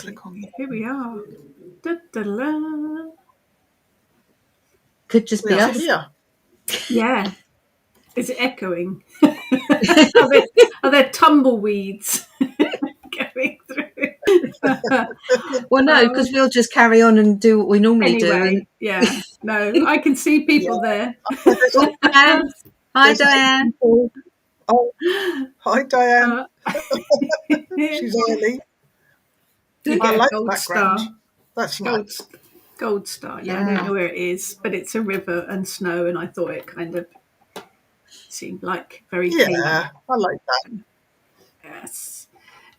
click on that. Here we are. Da-da-da. Could just be We are us. here. Yeah. Is it echoing? Are there tumbleweeds going through? Well, no, because we'll just carry on and do what we normally do. Anyway, And... yeah. No, I can see people there. Oh, Diane. Hi, Diane. Oh, hi, Diane. She's early. You I get a like gold background. star. That's nice. Gold star. Yeah, I Yeah. don't know where it is, but it's a river and snow, and I thought it kind of seemed like very Yeah, Cailleach. I like that. Yes.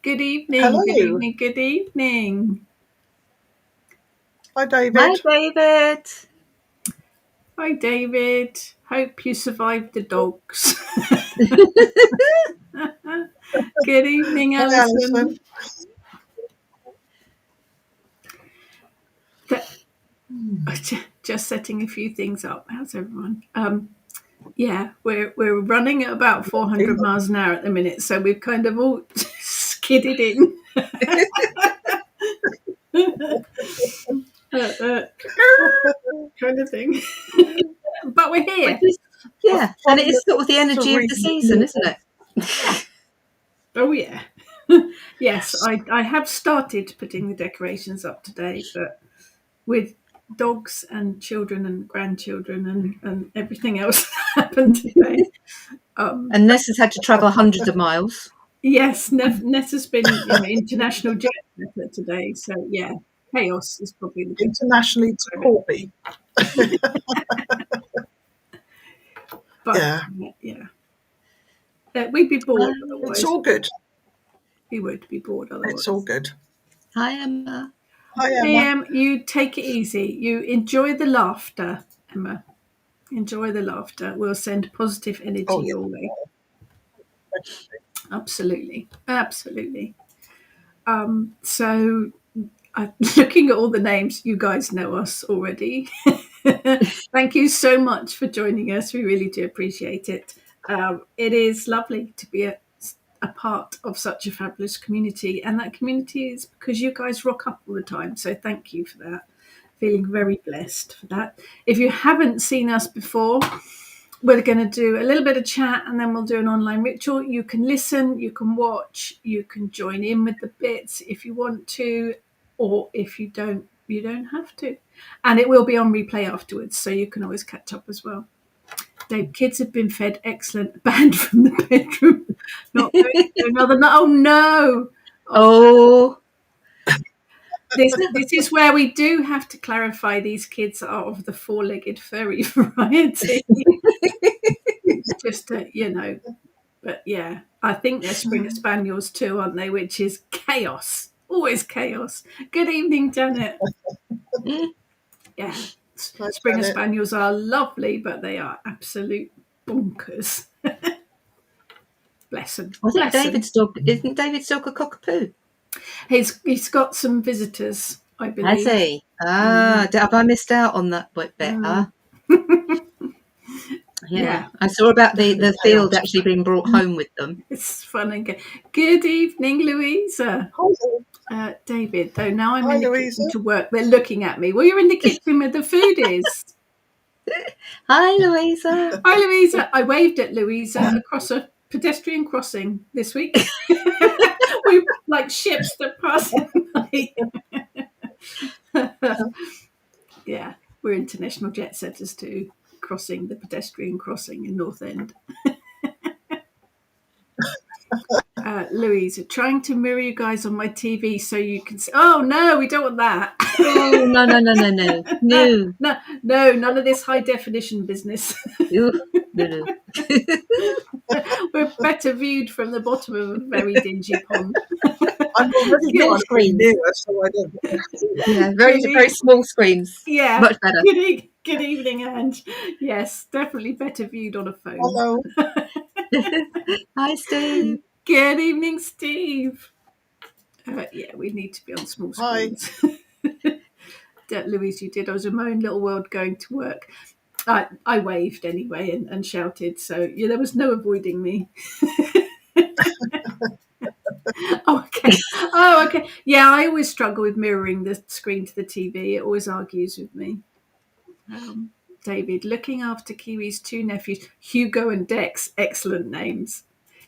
Good evening. Hello. Good evening. Good evening. Hi, David. Hi, David. Hi, David. Hope you survived the dogs. Good evening, Hi, Alison. Just setting a few things up. How's everyone? Yeah, we're running at about 400 miles an hour at the minute, so we've kind of all skidded in. Kind of thing. But we're here. Yeah, and it is sort of the energy of the season, isn't it? Oh, yeah. Yes, I have started putting the decorations up today, but with dogs and children and grandchildren and everything else that happened today. And Ness has had to travel hundreds of miles. Yes, Ness has been international jet setter today, so yeah, chaos is probably the big internationally to Corby. But yeah. We'd be bored otherwise. It's all good. We would be bored otherwise. It's all good. Hi, Emma. Hi, Emma. Hey, you take it easy. You enjoy the laughter, Emma. Enjoy the laughter. We'll send positive energy your way. Absolutely. Absolutely. So looking at all the names, you guys know us already. Thank you so much for joining us. We really do appreciate it. It is lovely to be a part of such a fabulous community, and that community is because you guys rock up all the time. So thank you for that. Feeling very blessed for that. If you haven't seen us before, we're going to do a little bit of chat and then we'll do an online ritual. You can listen, you can watch, you can join in with the bits if you want to, or if you don't, you don't have to. And it will be on replay afterwards, so you can always catch up as well. Dave, kids have been fed excellent. Banned from the bedroom. Not going to another. Oh no! Oh. This is where we do have to clarify these kids are of the four-legged furry variety. Just to, but yeah, I think they're Springer Spaniels too, aren't they? Which is chaos. Always chaos. Good evening, Janet. Yeah. Springer Spaniels are lovely, but they are absolute bonkers. Bless them. I think David's dog, isn't David's dog a cockapoo? He's got some visitors, I believe. Has he? Have I missed out on that bit? Yeah. I saw about the field actually being brought home with them. It's fun and good. Good evening, Louisa. David, though now I'm in the kitchen to work, they're looking at me. Well, you're in the kitchen where the food is. Hi, Louisa. Hi, Louisa. I waved at Louisa across a pedestrian crossing this week. We're like ships that pass at night. Yeah, we're international jet setters too, crossing the pedestrian crossing in North End. Louisa, trying to mirror you guys on my TV so you can see. Oh no, we don't want that. Oh no. No, none of this high definition business. No. We're better viewed from the bottom of a very dingy pond. I'm already small screens. Nearer, so I don't. Yeah, very small screens. Yeah, much better. Good evening, Ange. Yes, definitely better viewed on a phone. Hello. Hi, Steve. Good evening, Steve. Yeah, we need to be on small screens. Louise, you did. I was in my own little world going to work. I waved anyway and shouted, so yeah, there was no avoiding me. Oh, okay. Oh, okay. Yeah, I always struggle with mirroring the screen to the TV. It always argues with me. David, looking after Kiwi's two nephews, Hugo and Dex, excellent names.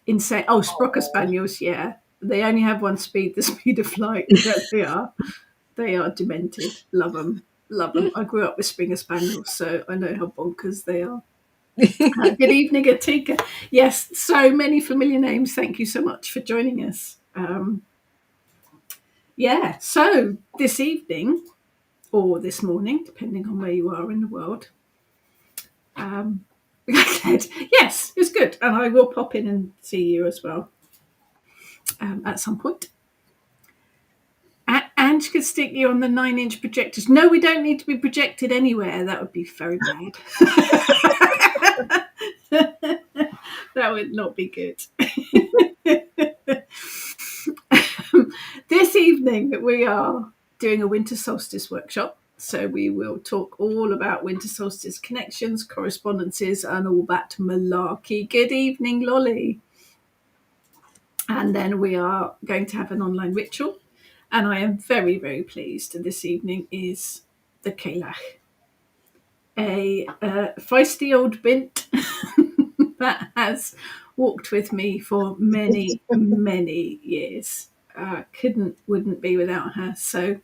Insane. Oh, Sprocker Spaniels, yeah. They only have one speed, the speed of light. Yeah, they are. They are demented. Love them. Love them. I grew up with Springer Spaniels, so I know how bonkers they are. Good evening, Atika. Yes, so many familiar names. Thank you so much for joining us. Yeah, so this evening or this morning, depending on where you are in the world, yes, it's good. And I will pop in and see you as well at some point. Ange could stick you on the 9-inch projectors. No, we don't need to be projected anywhere. That would be very bad. That would not be good. This evening we are doing a Winter Solstice workshop. So we will talk all about Winter Solstice connections, correspondences, and all that malarkey. Good evening, Lolly. And then we are going to have an online ritual. And I am very, very pleased. This evening is the Cailleach, a feisty old bint that has walked with me for many, many years. Wouldn't be without her. So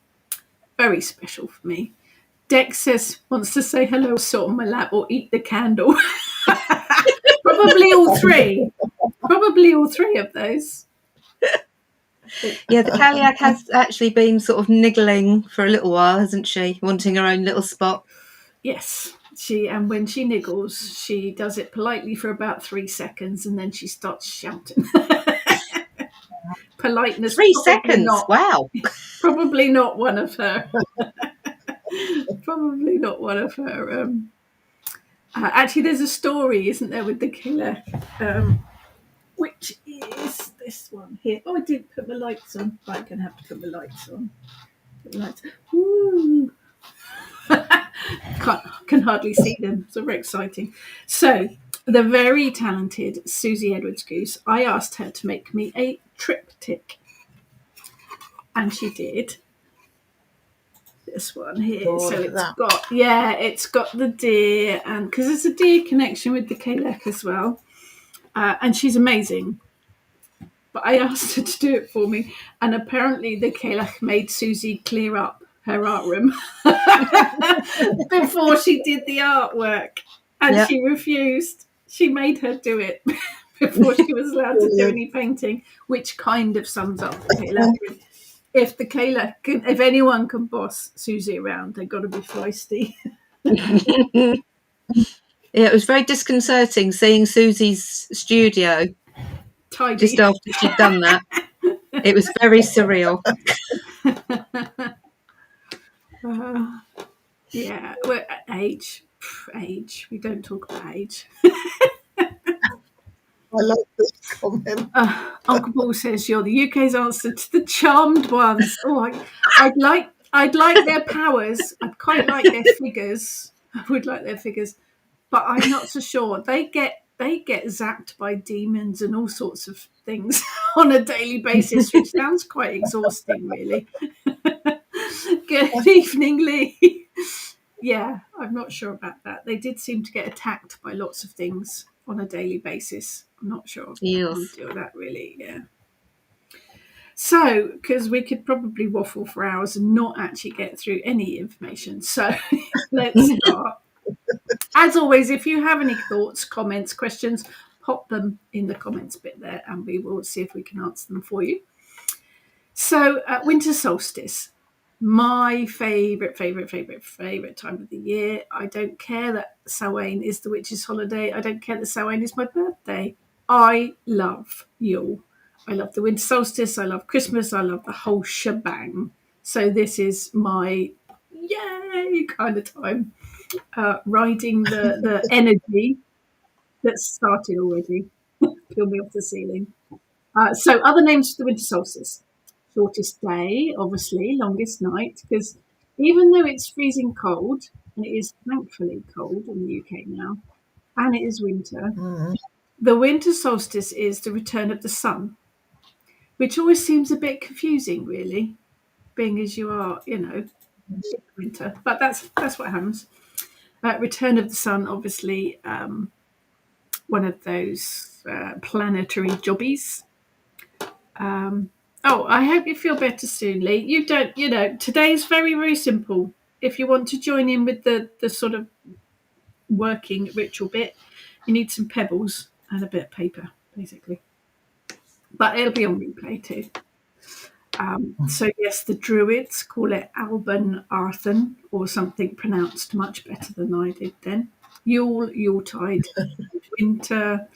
very special for me. Dex wants to say hello, sit on my lap, or eat the candle. Probably all three. Probably all three of those. Yeah, the Cailleach has actually been sort of niggling for a little while, hasn't she? Wanting her own little spot. Yes, and when she niggles, she does it politely for about 3 seconds, and then she starts shouting. Politeness. 3 seconds. Not, wow. Probably not one of her. Probably not one of her. Actually, there's a story, isn't there, with the killer, which is this one here. Oh, I didn't put my lights on. I'm going to have to put my lights on. Woo. Can hardly see them. So very exciting. So the very talented Susie Edwards-Goose, I asked her to make me a triptych, and she did. This one here. Oh, so it's got the deer, and because there's a deer connection with the Cailleach as well, and she's amazing. But I asked her to do it for me, and apparently the Cailleach made Susie clear up her art room before she did the artwork, and she refused. She made her do it before she was allowed to do any painting, which kind of sums up the Cailleach. If the Cailleach if anyone can boss Susie around, they've got to be feisty. Yeah, it was very disconcerting seeing Susie's studio Tidy. just after she'd done that. It was very surreal. Yeah, well, age. We don't talk about age. I like this comment. Uncle Paul says you're the UK's answer to the charmed ones. Oh, I'd like their powers. I'd quite like their figures. I would like their figures, but I'm not so sure. They get zapped by demons and all sorts of things on a daily basis, which sounds quite exhausting, really. Good evening, Lee. Yeah, I'm not sure about that. They did seem to get attacked by lots of things on a daily basis. I'm not sure. Yes. Do that, really, yeah. So, because we could probably waffle for hours and not actually get through any information. So, let's start. As always, if you have any thoughts, comments, questions, pop them in the comments bit there and we will see if we can answer them for you. So, Winter Solstice. My favourite time of the year. I don't care that Samhain is the witch's holiday. I don't care that Samhain is my birthday. I love Yule. I love the Winter Solstice. I love Christmas. I love the whole shebang. So this is my yay kind of time. Riding the energy that's started already. Peel me off the ceiling. So other names for the Winter Solstice. Shortest day, obviously, longest night, because even though it's freezing cold, and it is thankfully cold in the UK now, and it is winter, the winter solstice is the return of the sun. which always seems a bit confusing, really, being as you are, in winter. But that's what happens. Return of the Sun, obviously, one of those planetary jobbies. I hope you feel better soon, Lee. You don't, today's very, very simple. If you want to join in with the sort of working ritual bit, you need some pebbles and a bit of paper, basically. But it'll be on replay too. So yes, the Druids call it Alban Arthur, or something pronounced much better than I did then. Yuletide, winter.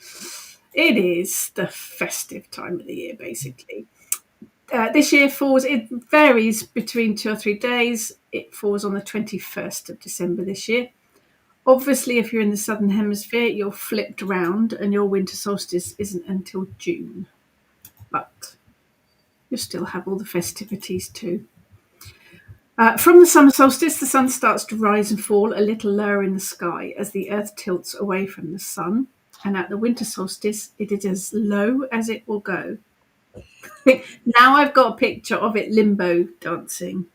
It is the festive time of the year, basically. This year it varies between 2 or 3 days. It falls on the 21st of December this year. Obviously, if you're in the Southern Hemisphere, you're flipped round and your winter solstice isn't until June. But you still have all the festivities too. From the summer solstice, the sun starts to rise and fall a little lower in the sky as the earth tilts away from the sun. And at the winter solstice, it is as low as it will go. Now I've got a picture of it limbo dancing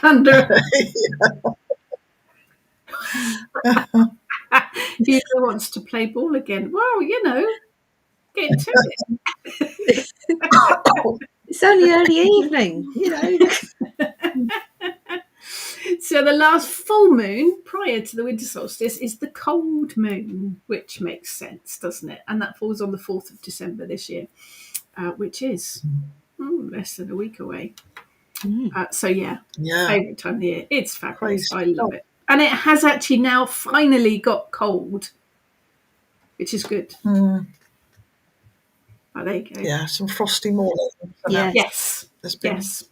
under. Hugo wants to play ball again. Well, get to it. It's only early evening, So the last full moon prior to the winter solstice is the cold moon, which makes sense, doesn't it? And that falls on the 4th of December this year, which is less than a week away. Favourite time of the year. It's fabulous. I love it. And it has actually now finally got cold, which is good. Oh, there you go. Yeah, some frosty mornings. Yes. Yes.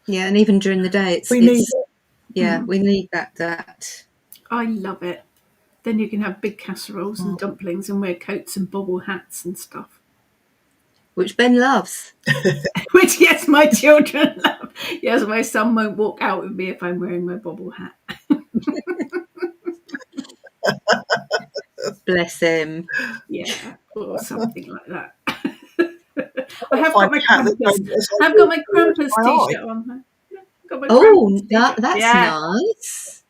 Yeah, and even during the day, we need it. Yeah, we need that. I love it. Then you can have big casseroles and dumplings and wear coats and bobble hats and stuff. Which Ben loves. Which, yes, my children love. Yes, my son won't walk out with me if I'm wearing my bobble hat. Bless him. Yeah, or something like that. I have got my Krampus. I've got my Krampus t-shirt on. That's nice.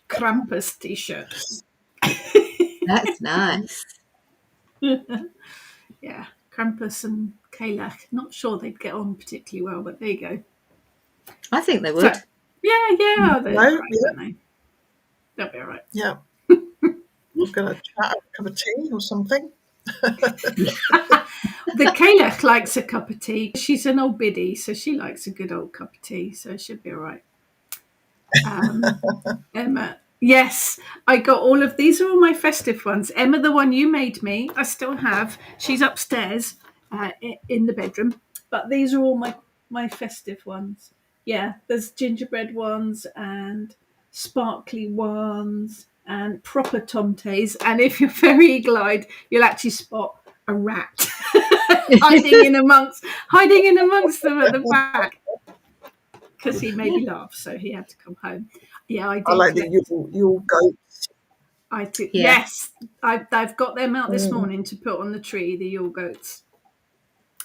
Krampus t-shirt. That's nice. Yeah, Krampus and Cailleach. Not sure they'd get on particularly well, but there you go. I think they would. So, yeah. They'll be all right. Yeah. We're going to chat, a cup of tea or something. The Cailleach likes a cup of tea. She's an old biddy, so she likes a good old cup of tea, so it should be all right. Emma, yes, I got all of these. Are all my festive ones. Emma, the one you made me, I still have. She's upstairs in the bedroom, but these are all my festive ones. Yeah, there's gingerbread ones and sparkly ones and proper tomtays. And if you're very eagle-eyed, you'll actually spot a rat hiding in amongst them at the back. Because he made me laugh, so he had to come home. Yeah, I did. I like the Yule goats. I do. Yeah. Yes, I've got them out this morning to put on the tree, the Yule goats.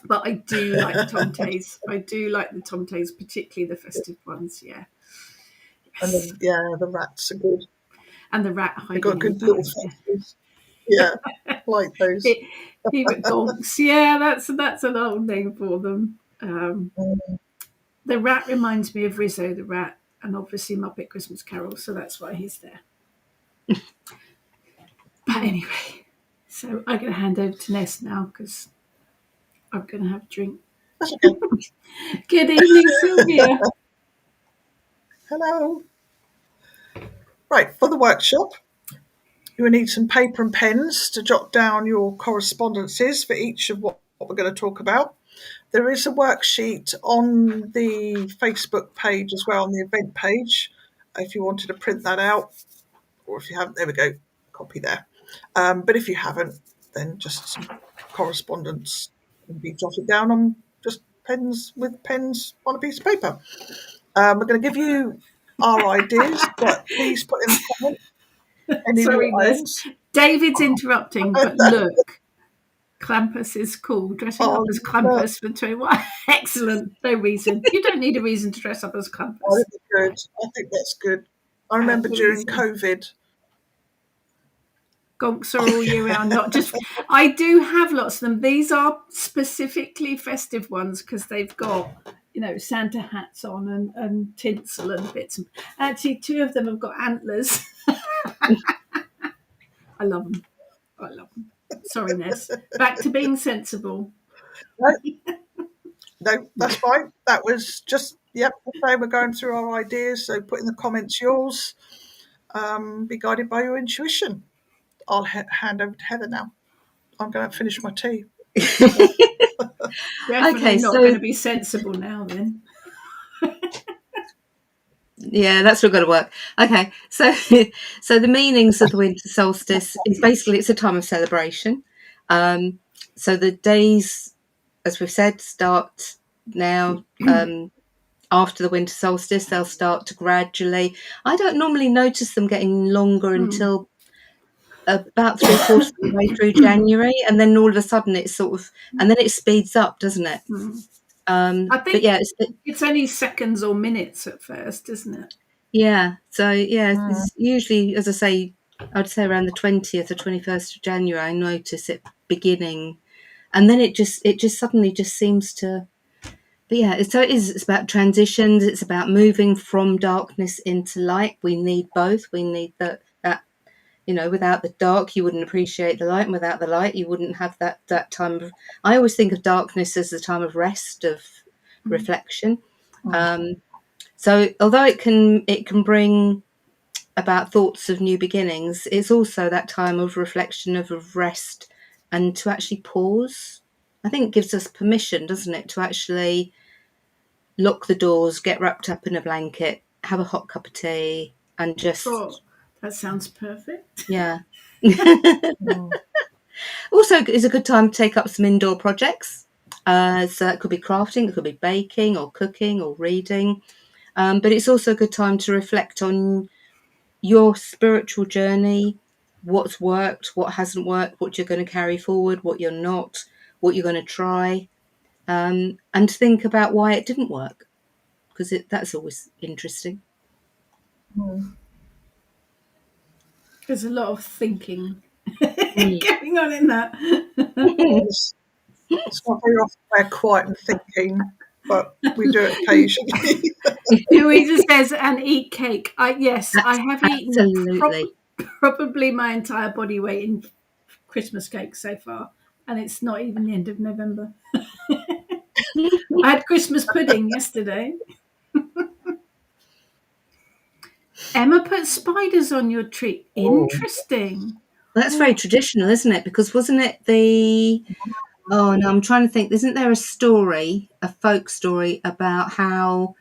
But I do like the tomtays. I do like the tomtays, particularly the festive ones. Yeah. Yes. And the rats are good. And the rat hiding. They've got good little faces. Yeah, like those. Gonks. Yeah, that's an old name for them. The rat reminds me of Rizzo the rat, and obviously Muppet Christmas Carol, so that's why he's there. But anyway, so I'm going to hand over to Ness now because I'm going to have a drink. Okay. Good evening, Sylvia. Hello. Right, for the workshop, you will need some paper and pens to jot down your correspondences for each of what we're going to talk about. There is a worksheet on the Facebook page as well, on the event page, if you wanted to print that out, or if you haven't, there we go, copy there. But if you haven't, then just some correspondence can be jotted down on just pens on a piece of paper. We're going to give you our ideas, but please put in the comments. Sorry, David's interrupting, but look, Krampus is cool. Dressing up Oh, as look, Krampus for 21. Excellent. No reason. You don't need a reason to dress up as oh, Krampus. that'd be good. I think that's good. I remember No during reason. COVID. Gonks are all year round, not just. I do have lots of them. These are specifically festive ones because they've got, Santa hats on and tinsel and bits. Actually, 2 of them have got antlers. I love them. I love them. Sorry, Ness. Back to being sensible. No, no, that's fine. That was just, yep, okay, we're going through our ideas. So put in the comments yours. Be guided by your intuition. I'll hand over to Heather now. I'm going to finish my tea. Definitely Okay, not so going to be sensible now then. yeah, that's not going to work. Okay, so so the meanings of the winter solstice is basically it's a time of celebration. So the days, as we've said, start now. After the winter solstice, they'll start to gradually. I don't normally notice them getting longer until about 3/4 of the way through January, and then all of a sudden it's sort of, and then it speeds up, doesn't it? I But think yeah, it's only seconds or minutes at first, isn't it? yeah. So yeah, it's usually, as I say, I'd say around the 20th or 21st of January, I notice it beginning, and then it just suddenly just seems to. But yeah, so it is. It's about transitions. It's about moving from darkness into light. We need both. We need that. Without the dark, you wouldn't appreciate the light, and without the light, you wouldn't have that time of. I always think of darkness as the time of rest, of reflection. So although it can bring about thoughts of new beginnings, it's also that time of reflection, of rest, and to actually pause. I think it gives us permission, doesn't it, to actually lock the doors, get wrapped up in a blanket, have a hot cup of tea, and Oh, just, that sounds perfect. yeah. Also, it's a good time to take up some indoor projects. So that could be crafting, it could be baking or cooking or reading. But it's also a good time to reflect on your spiritual journey, what's worked, what hasn't worked, what you're going to carry forward, what you're not, what you're going to try, and think about why it didn't work, because that's always interesting. There's a lot of thinking going on in that. It's not very often we're quiet and thinking, but we do it occasionally. Louisa says, and eat cake. Yes, I have eaten Absolutely. probably my entire body weight in Christmas cake so far, and it's not even the end of November. I had Christmas pudding yesterday. Emma put spiders on your tree. Interesting. That's very traditional, isn't it? Because wasn't it oh no, I'm trying to think. Isn't there a folk story about how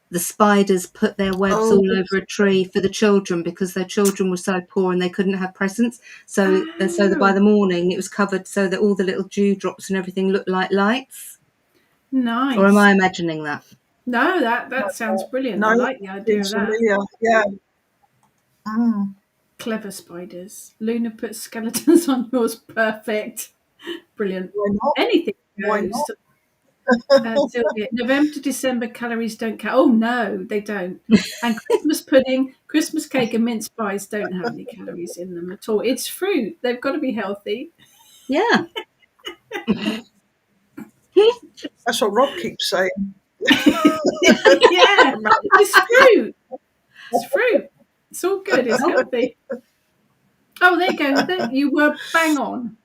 the spiders put their webs Oh, all over a tree for the children because their children were so poor and they couldn't have presents. So by the Oh, morning it was covered so that all the little dewdrops and everything looked like lights. Or am nice. I imagining that? No, that sounds brilliant. I no, like the idea of seems that. familiar. Yeah. Mm. Clever spiders. Luna puts skeletons on yours. Perfect. Brilliant. Why not? Anything Why goes. not? Sylvia, November to December calories don't count. Oh no, they don't. And Christmas pudding, Christmas cake, and mince pies don't have any calories in them at all. It's fruit. They've got to be healthy. Yeah. That's what Rob keeps saying. Yeah, it's fruit. It's fruit. It's all good. It's healthy. Oh, there you go. You were bang on.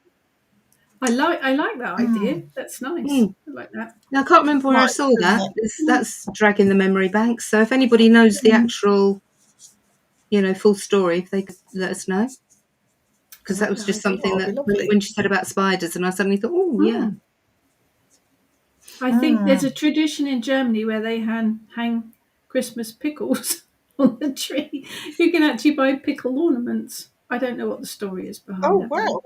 I like that idea. That's nice. I like that. Now, I can't remember where I Right, saw doing that. that. That's dragging the memory bank. So if anybody knows the actual, full story, if they could let us know. I Because that like was that just idea. something Oh, it'd that be lovely. when she said about spiders, and I suddenly thought, oh, yeah. I think there's a tradition in Germany where they hang Christmas pickles on the tree. You can actually buy pickle ornaments. I don't know what the story is behind Oh, that one. wow.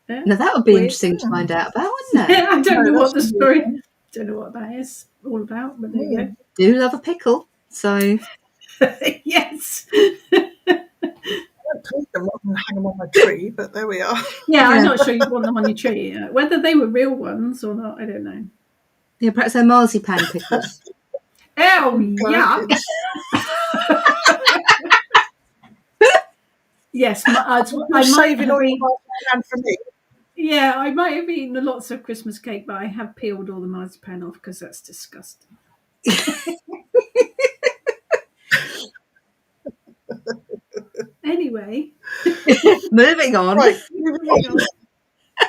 Yeah, Now, that would be weird. interesting to find out about, wouldn't it? Yeah, I don't No, know what that's the a new story. one. Don't know what that is all about. But there you Do love a pickle. So, go. Yes. don't take them and hang them on my tree, but there we are. Yeah, I'm Yeah. not sure you'd want them on your tree. Whether they were real ones or not, I don't know. Yeah, perhaps they're marzipan pickles. Oh, yuck. Gherkins. Yes, You're I might saving have all your eaten. marzipan for me. Yeah, I might have eaten lots of Christmas cake, but I have peeled all the marzipan off because that's disgusting. Anyway, Moving on. Right, moving hang on. on.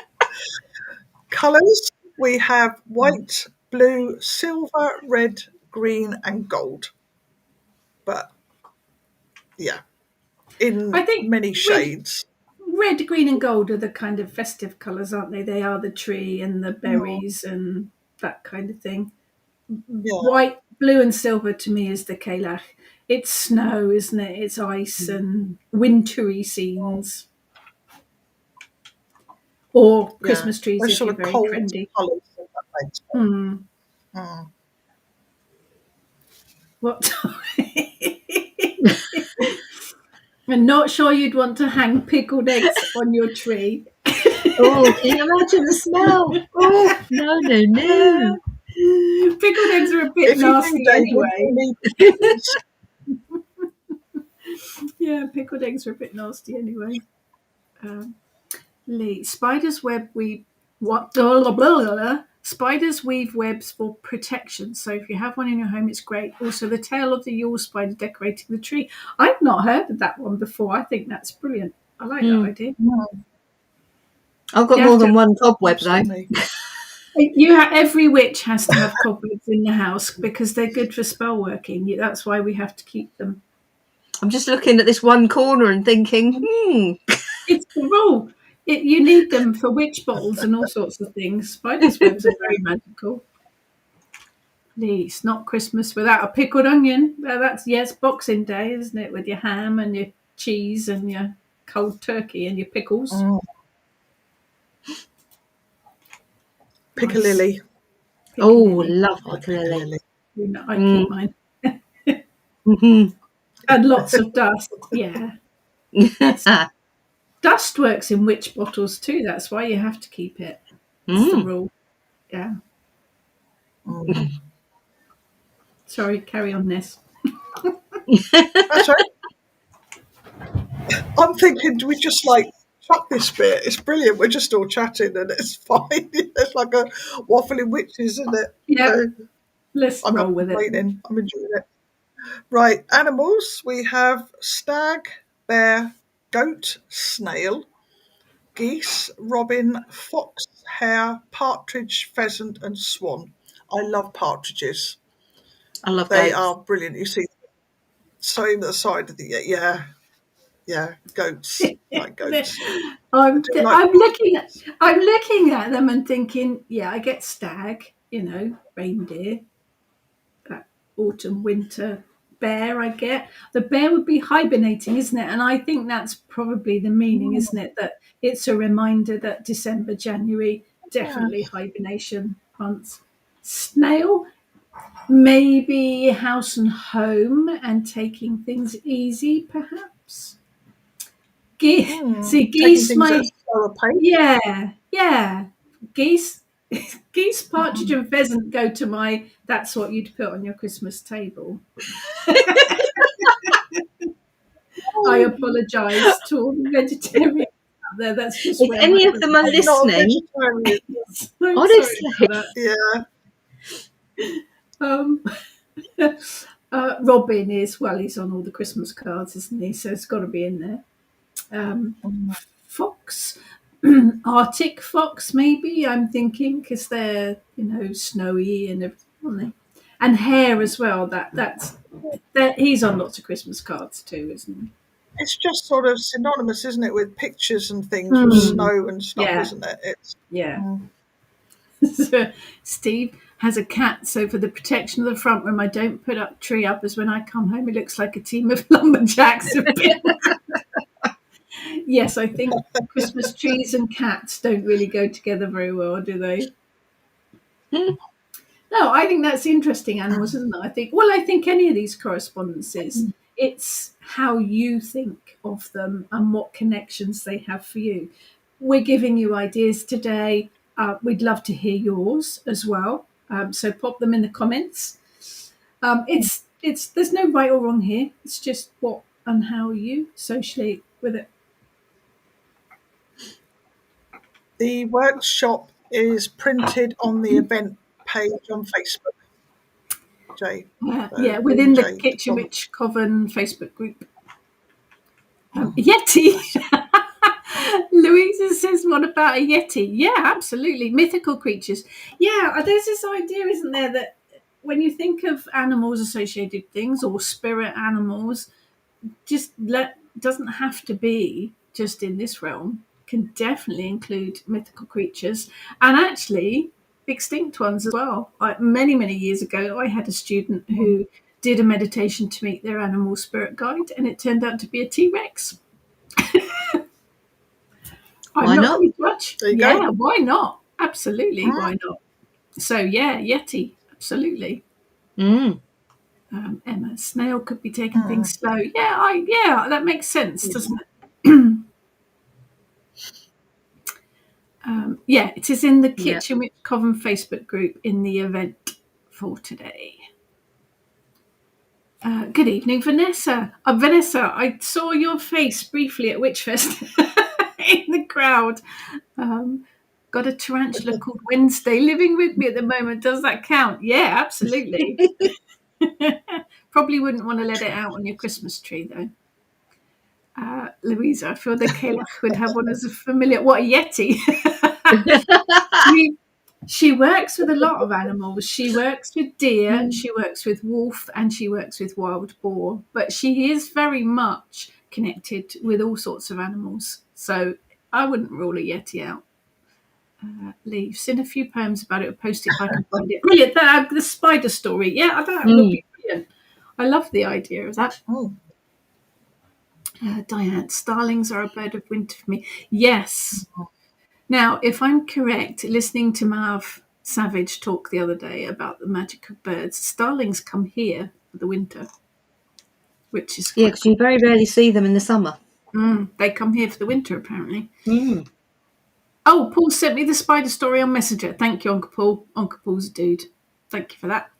Colours, we have white, blue, silver, red, green and gold. But, yeah, I in think many shades. red, green, and gold are the kind of festive colours, aren't they? They are the tree and the berries and that kind of thing. Yeah, White, blue, and silver to me is the Cailleach. It's snow, isn't it? It's ice and wintry scenes. Or yeah. Christmas trees Those if sort you're of very cold trendy. colours, if that makes sense. Hmm. Mm. What? I'm not sure you'd want to hang pickled eggs on your tree. Oh, can you imagine the smell? Oh, no, no, no. Pickled eggs are a bit If you do, nasty David, anyway. you need pickles. Yeah, pickled eggs are a bit nasty anyway. Lee, spiders web weave what? Blah, blah, blah, blah. Spiders weave webs for protection. So if you have one in your home, it's great. Also, the tail of the Yule spider decorating the tree. I've not heard of that one before. I think that's brilliant. I like that idea. I've got You more have than to. one cobweb though. Absolutely. Every witch has to have cobwebs in the house because they're good for spell working. That's why we have to keep them. I'm just looking at this one corner and thinking, It's the rule. You need them for witch bottles and all sorts of things. Spiders' webs are very magical. It's not Christmas without a pickled onion. Well, that's, yes, Boxing Day, isn't it? With your ham and your cheese and your cold turkey and your pickles. Mm. Piccalilli. oh, Piccalilli. love Like piccalilli. Piccalilli. I keep mine. Mm-hmm. And lots of dust. Yeah. Dust works in witch bottles too. That's why you have to keep it. It's the rule. Yeah. Mm. Sorry, carry on, Ness. That's right. I'm thinking, do we just like chuck this bit? It's brilliant. We're just all chatting and it's fine. It's like a waffling witches, isn't it? Yep. So Let's I'm roll not with it. complaining. I'm enjoying it. Right, animals. We have stag, bear, goat, snail, geese, robin, fox, hare, partridge, pheasant, and swan. I love partridges. I love They goats. are brilliant. You see, same at the side of the goats. Like goats. I I'm, do like partridges. I'm looking at them and thinking, yeah, I get stag, reindeer, autumn, winter, bear. I get the bear would be hibernating, isn't it? And I think that's probably the meaning, isn't it? That it's a reminder that December, January, Yeah. definitely hibernation months. Snail, maybe house and home and taking things easy, perhaps. See, Taking geese, things at a my slower pace. yeah, geese, geese, partridge, and pheasant go to my. That's what you'd put on your Christmas table. I apologise to all the vegetarians out there. That's just If where my any of head them are I'm not a listening, vegetarian. is. I'm sorry honestly, for that. Yeah. Um, Robin is, well, he's on all the Christmas cards, isn't he? So it's got to be in there. Fox, Arctic fox, maybe I'm thinking, because they're snowy and everything, aren't they? And hare as well. He's on lots of Christmas cards too, isn't It's just sort of synonymous, isn't it, with pictures and he? things with snow and stuff, Yeah, isn't it? It's yeah. So Steve has a cat, so for the protection of the front room, I don't put up tree up, as when I come home, it looks like a team of lumberjacks have been. Yes, I think Christmas trees and cats don't really go together very well, do they? No, I think that's interesting animals, isn't it? I think any of these correspondences, It's how you think of them and what connections they have for you. We're giving you ideas today. We'd love to hear yours as well. So pop them in the comments. It's there's no right or wrong here. It's just what and how you associate with it. The workshop is printed on the event page on Facebook, Jay. So Within the Jay, it's Kitchen on. Witch Coven Facebook group. Yeti. Louisa says, what about a Yeti? Yeah, absolutely. Mythical creatures. Yeah, there's this idea, isn't there, that when you think of animals associated things or spirit animals, doesn't have to be just in this realm, can definitely include mythical creatures and actually extinct ones as well. Many years ago, I had a student who did a meditation to meet their animal spirit guide, and it turned out to be a T-Rex. I'm Why not not? going to judge. There you Yeah, go. why not? Absolutely, why not? So yeah, Yeti, absolutely. Mm. Emma, snail could be taking things slow. Yeah, that makes sense, doesn't it? Yeah, it is in the Yeah. Kitchen Witch Coven Facebook group in the event for today. Good evening, Vanessa. Vanessa, I saw your face briefly at Witchfest in the crowd. Got a tarantula called Wednesday living with me at the moment. Does that count? Yeah, absolutely. Probably wouldn't want to let it out on your Christmas tree, though. Louisa, I feel the Cailleach would have one as a familiar. What, a Yeti? She works with a lot of animals. She works with deer, she works with wolf, and she works with wild boar. But she is very much connected with all sorts of animals. So I wouldn't rule a Yeti out. Lee, seen a few poems about it. I'll post it if I can find it. Brilliant. The spider story. Yeah, that would be brilliant. I love the idea of that. Diane, starlings are a bird of winter for me. Yes. Now, if I'm correct, listening to Mav Savage talk the other day about the magic of birds, starlings come here for the winter, which is Yeah, quite because you very rarely see them in the summer. They come here for the winter, apparently. Mm. Oh, Paul sent me the spider story on Messenger. Thank you, Uncle Paul. Uncle Paul's a dude. Thank you for that.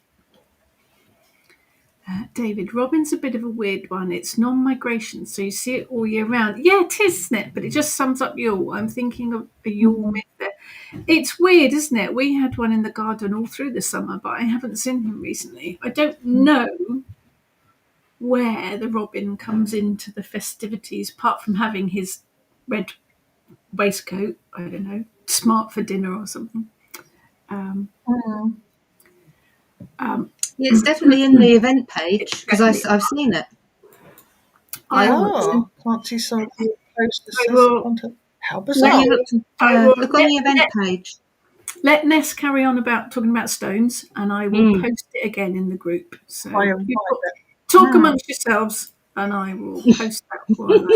David, robin's a bit of a weird one. It's non-migration, so you see it all year round. Yeah, it is, isn't it? But it just sums up Yule. I'm thinking of a Yule myth there. It's weird, isn't it? We had one in the garden all through the summer, but I haven't seen him recently. I don't know where the robin comes into the festivities, apart from having his red waistcoat. I don't know, smart for dinner or something. Yeah, it's definitely in the event page because Definitely. I've seen it. I will. Can't see some of your posts that I says will. content. How When bizarre. you look, I will look on the event page. let Ness carry on about talking about stones, and I will post it again in the group. So I am you right talk amongst yourselves, and I will post that while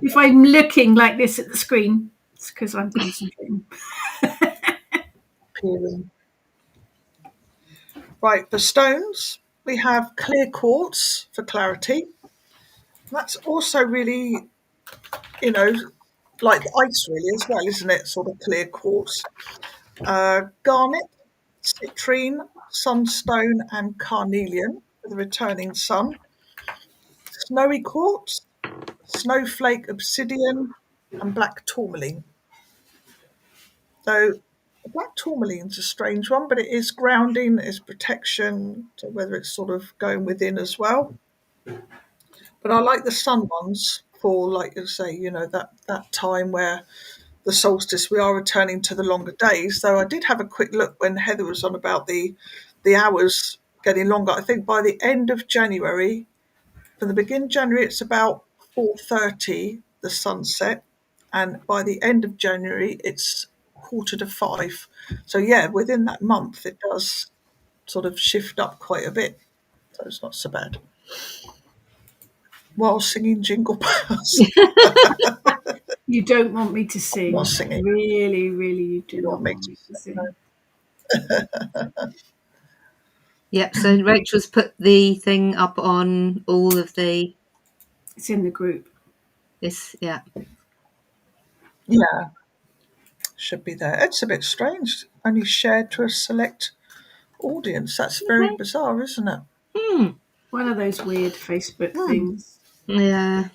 if I'm looking like this at the screen, it's because I'm concentrating. peering. Right, for stones, we have clear quartz for clarity. That's also really, like ice really as well, isn't it? Sort of clear quartz. Garnet, citrine, sunstone, and carnelian for the returning sun. Snowy quartz, snowflake obsidian, and black tourmaline. So black tourmaline's a strange one, but it is grounding, it's protection, so whether it's sort of going within as well. But I like the sun ones for, like you say, that time where the solstice we are returning to the longer days. Though I did have a quick look when Heather was on about the hours getting longer. I think by the end of January, from the beginning of January, it's about 4:30 the sunset, and by the end of January, it's 4:45. So yeah, within that month, it does sort of shift up quite a bit. So it's not so bad. While singing Jingle Bells, You don't want me to I'm not sing. singing. Really, you do You not want me want to me to sing? sing. Yep. So Rachel's put the thing up on all of the. It's in the group. This, yeah. Yeah, should be there. It's a bit strange. Only shared to a select audience. That's very bizarre, isn't it? Hmm. One of those weird Facebook Hmm. things. Yeah.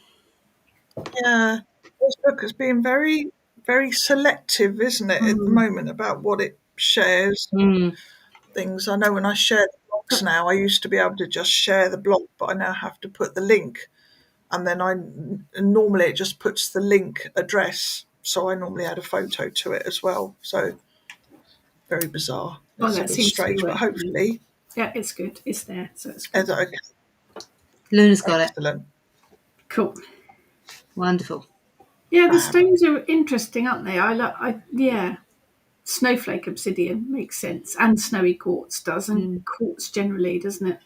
Yeah, Facebook has been very, very selective, isn't it, at the Mm. moment about what it shares Hmm. things. I know when I share the blogs now, I used to be able to just share the blog, but I now have to put the link, and then normally it just puts the link address. So I normally add a photo to it as well. So very bizarre. Oh, It's a that little seems to be strange, but working. hopefully, Yeah, it's good. It's there, so it's good. okay, Luna's got it. excellent. Cool. Wonderful. Yeah, the Fab. stones are interesting, aren't they? Yeah. Snowflake obsidian makes sense, and snowy quartz does, and Mm. quartz generally, doesn't it?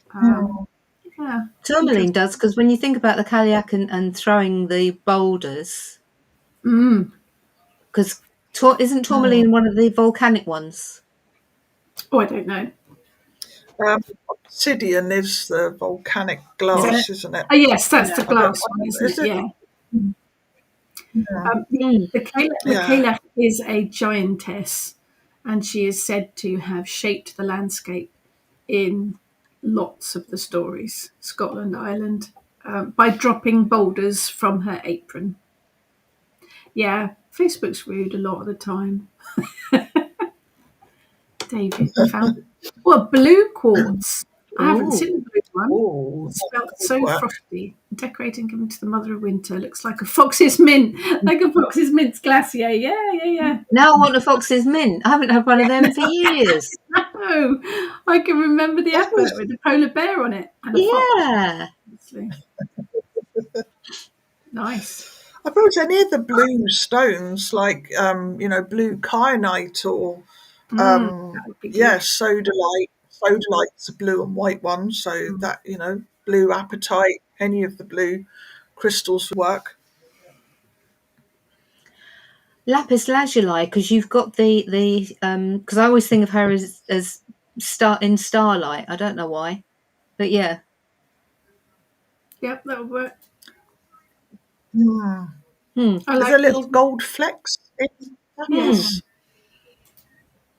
Hmm. Yeah, Tourmaline interesting. does, because when you think about the Cailleach and throwing the boulders, Mm. because isn't Hmm. tourmaline one of the volcanic ones? Oh, I don't know. Obsidian is the volcanic Is it? glass, isn't it? Oh, yes, that's the Yeah. I don't. glass one, isn't Is it? it? Yeah. Yeah. Mm. The Yeah. Cailleach is a giantess, and she is said to have shaped the landscape in lots of the stories, Scotland, Ireland, by dropping boulders from her apron. Yeah, Facebook's rude a lot of the time. David found well, blue quartz. I haven't Oh. seen the blue one. Oh, It's that felt could so work. frosty. Decorating given to the mother of winter. Looks like a fox's mint. Like a fox's mint glacier. Yeah, yeah, yeah. Now I want a Fox's Mint. I haven't had one of them for years. No, I can remember the advert with the polar bear on it and a fox. Yeah. Obviously. Nice. I suppose any of the blue stones, like blue kyanite or That would be good. sodalite. Sodalite's a blue and white one, so Mm. that blue apatite, any of the blue crystals would work. Lapis lazuli, because you've got the because I always think of her as starlight. I don't know why, but yeah. Yep, that would work. Hmm. Hmm. I There's like a little gold flecks in yeah. Hmm. lapis.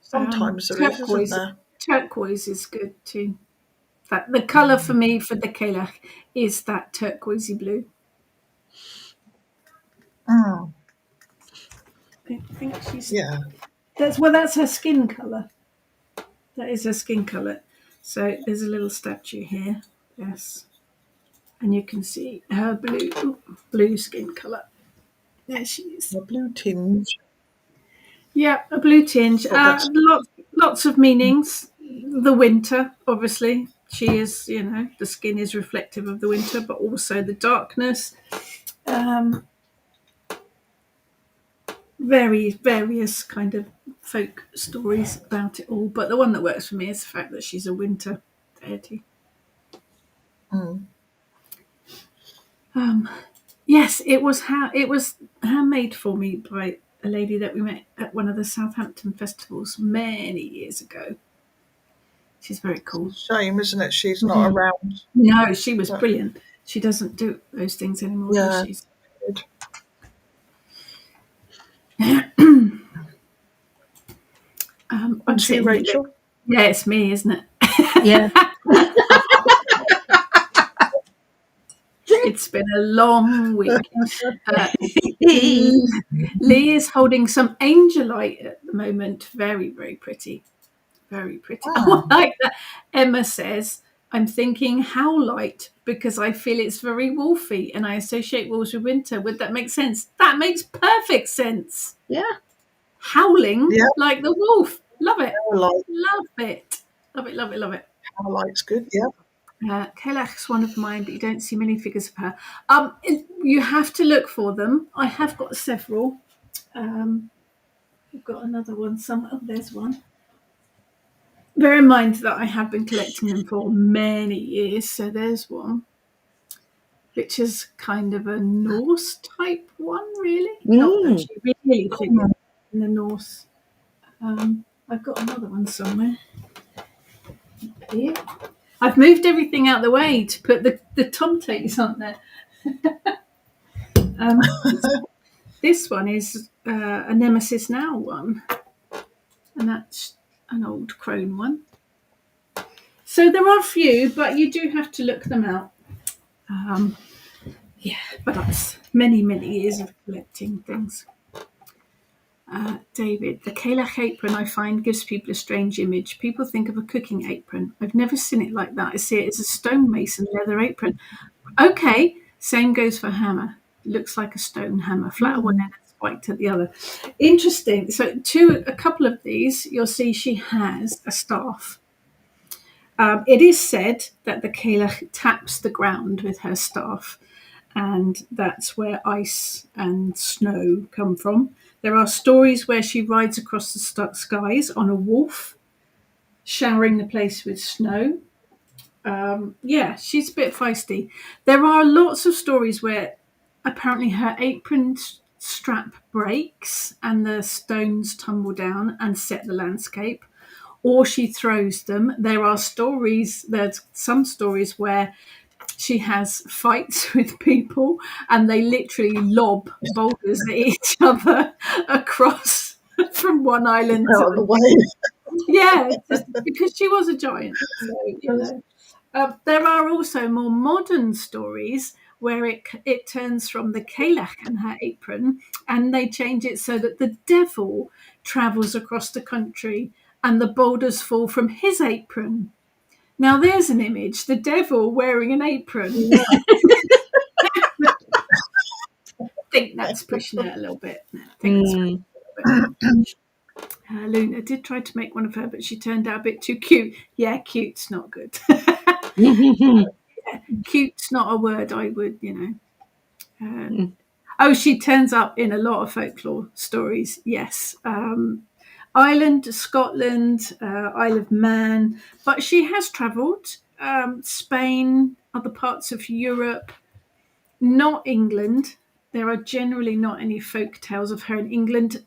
Sometimes there is, isn't Turquoise. there? Turquoise is good too. That the colour for me for the Cailleach is that turquoisey blue. Hmm. I think she's Yeah. that's her skin colour. That is her skin colour. So there's a little statue here. Yes. And you can see her blue skin colour. There she is. A blue tinge. Yeah, a blue tinge. Oh, that's Lots of meanings. The winter, obviously. She is, the skin is reflective of the winter, but also the darkness. Various kind of folk stories about it all. But the one that works for me is the fact that she's a winter deity. mm. Yes, it was handmade for me by a lady that we met at one of the Southampton festivals many years ago. She's very cool. Shame, isn't it? She's not around. No, she was But, brilliant. She doesn't do those things anymore, does yeah. she? Good. I'm On to you, sitting here. Rachel. Yeah, it's me, isn't it? Yeah. It's been a long week. Lee is holding some angelite at the moment. Very, very pretty. Very pretty. Oh, I like that. Emma says, I'm thinking howlite because I feel it's very wolfy and I associate wolves with winter. Would that make sense? That makes perfect sense. Yeah. Howling Yeah. like the wolf. Love it. Cailleach. Love it. Love it, love it, love it. Cailleach's good. Yeah. Cailleach's one of mine, but you don't see many figures of her. You have to look for them. I have got several. I've got another one. Oh, there's one. Bear in mind that I have been collecting them for many years. So there's one, which is kind of a Norse type one, really. Not that Mm. she really figures in the Norse. I've got another one somewhere. Yeah. I've moved everything out the way to put the tomatoes on there. This one is a Nemesis Now one, and that's an old crone one. So there are a few, but you do have to look them out. Yeah, but that's many, many years of collecting things. David, the Cailleach apron I find gives people a strange image. People think of a cooking apron. I've never seen it like that. I see it as a stonemason leather apron. Okay, same goes for hammer. Looks like a stone hammer, flat at one end and spiked at the other. Interesting. So a couple of these, you'll see she has a staff. It is said that the Cailleach taps the ground with her staff, and that's where ice and snow come from. There are stories where she rides across the skies on a wolf, showering the place with snow. Yeah, she's a bit feisty. There are lots of stories where apparently her apron strap breaks and the stones tumble down and set the landscape, or she throws them. There's some stories where she has fights with people and they literally lob boulders at each other across from one island to Out of the way. yeah, just because she was a giant. So, there are also more modern stories where it turns from the Cailleach and her apron, and they change it so that the devil travels across the country and the boulders fall from his apron. Now there's an image, the devil wearing an apron. I think that's pushing it a little bit. Luna did try to make one of her, but she turned out a bit too cute. Yeah, cute's not good. Cute's not a word I would, she turns up in a lot of folklore stories, yes. Ireland, Scotland, Isle of Man, but she has travelled. Spain, other parts of Europe, not England. There are generally not any folk tales of her in England.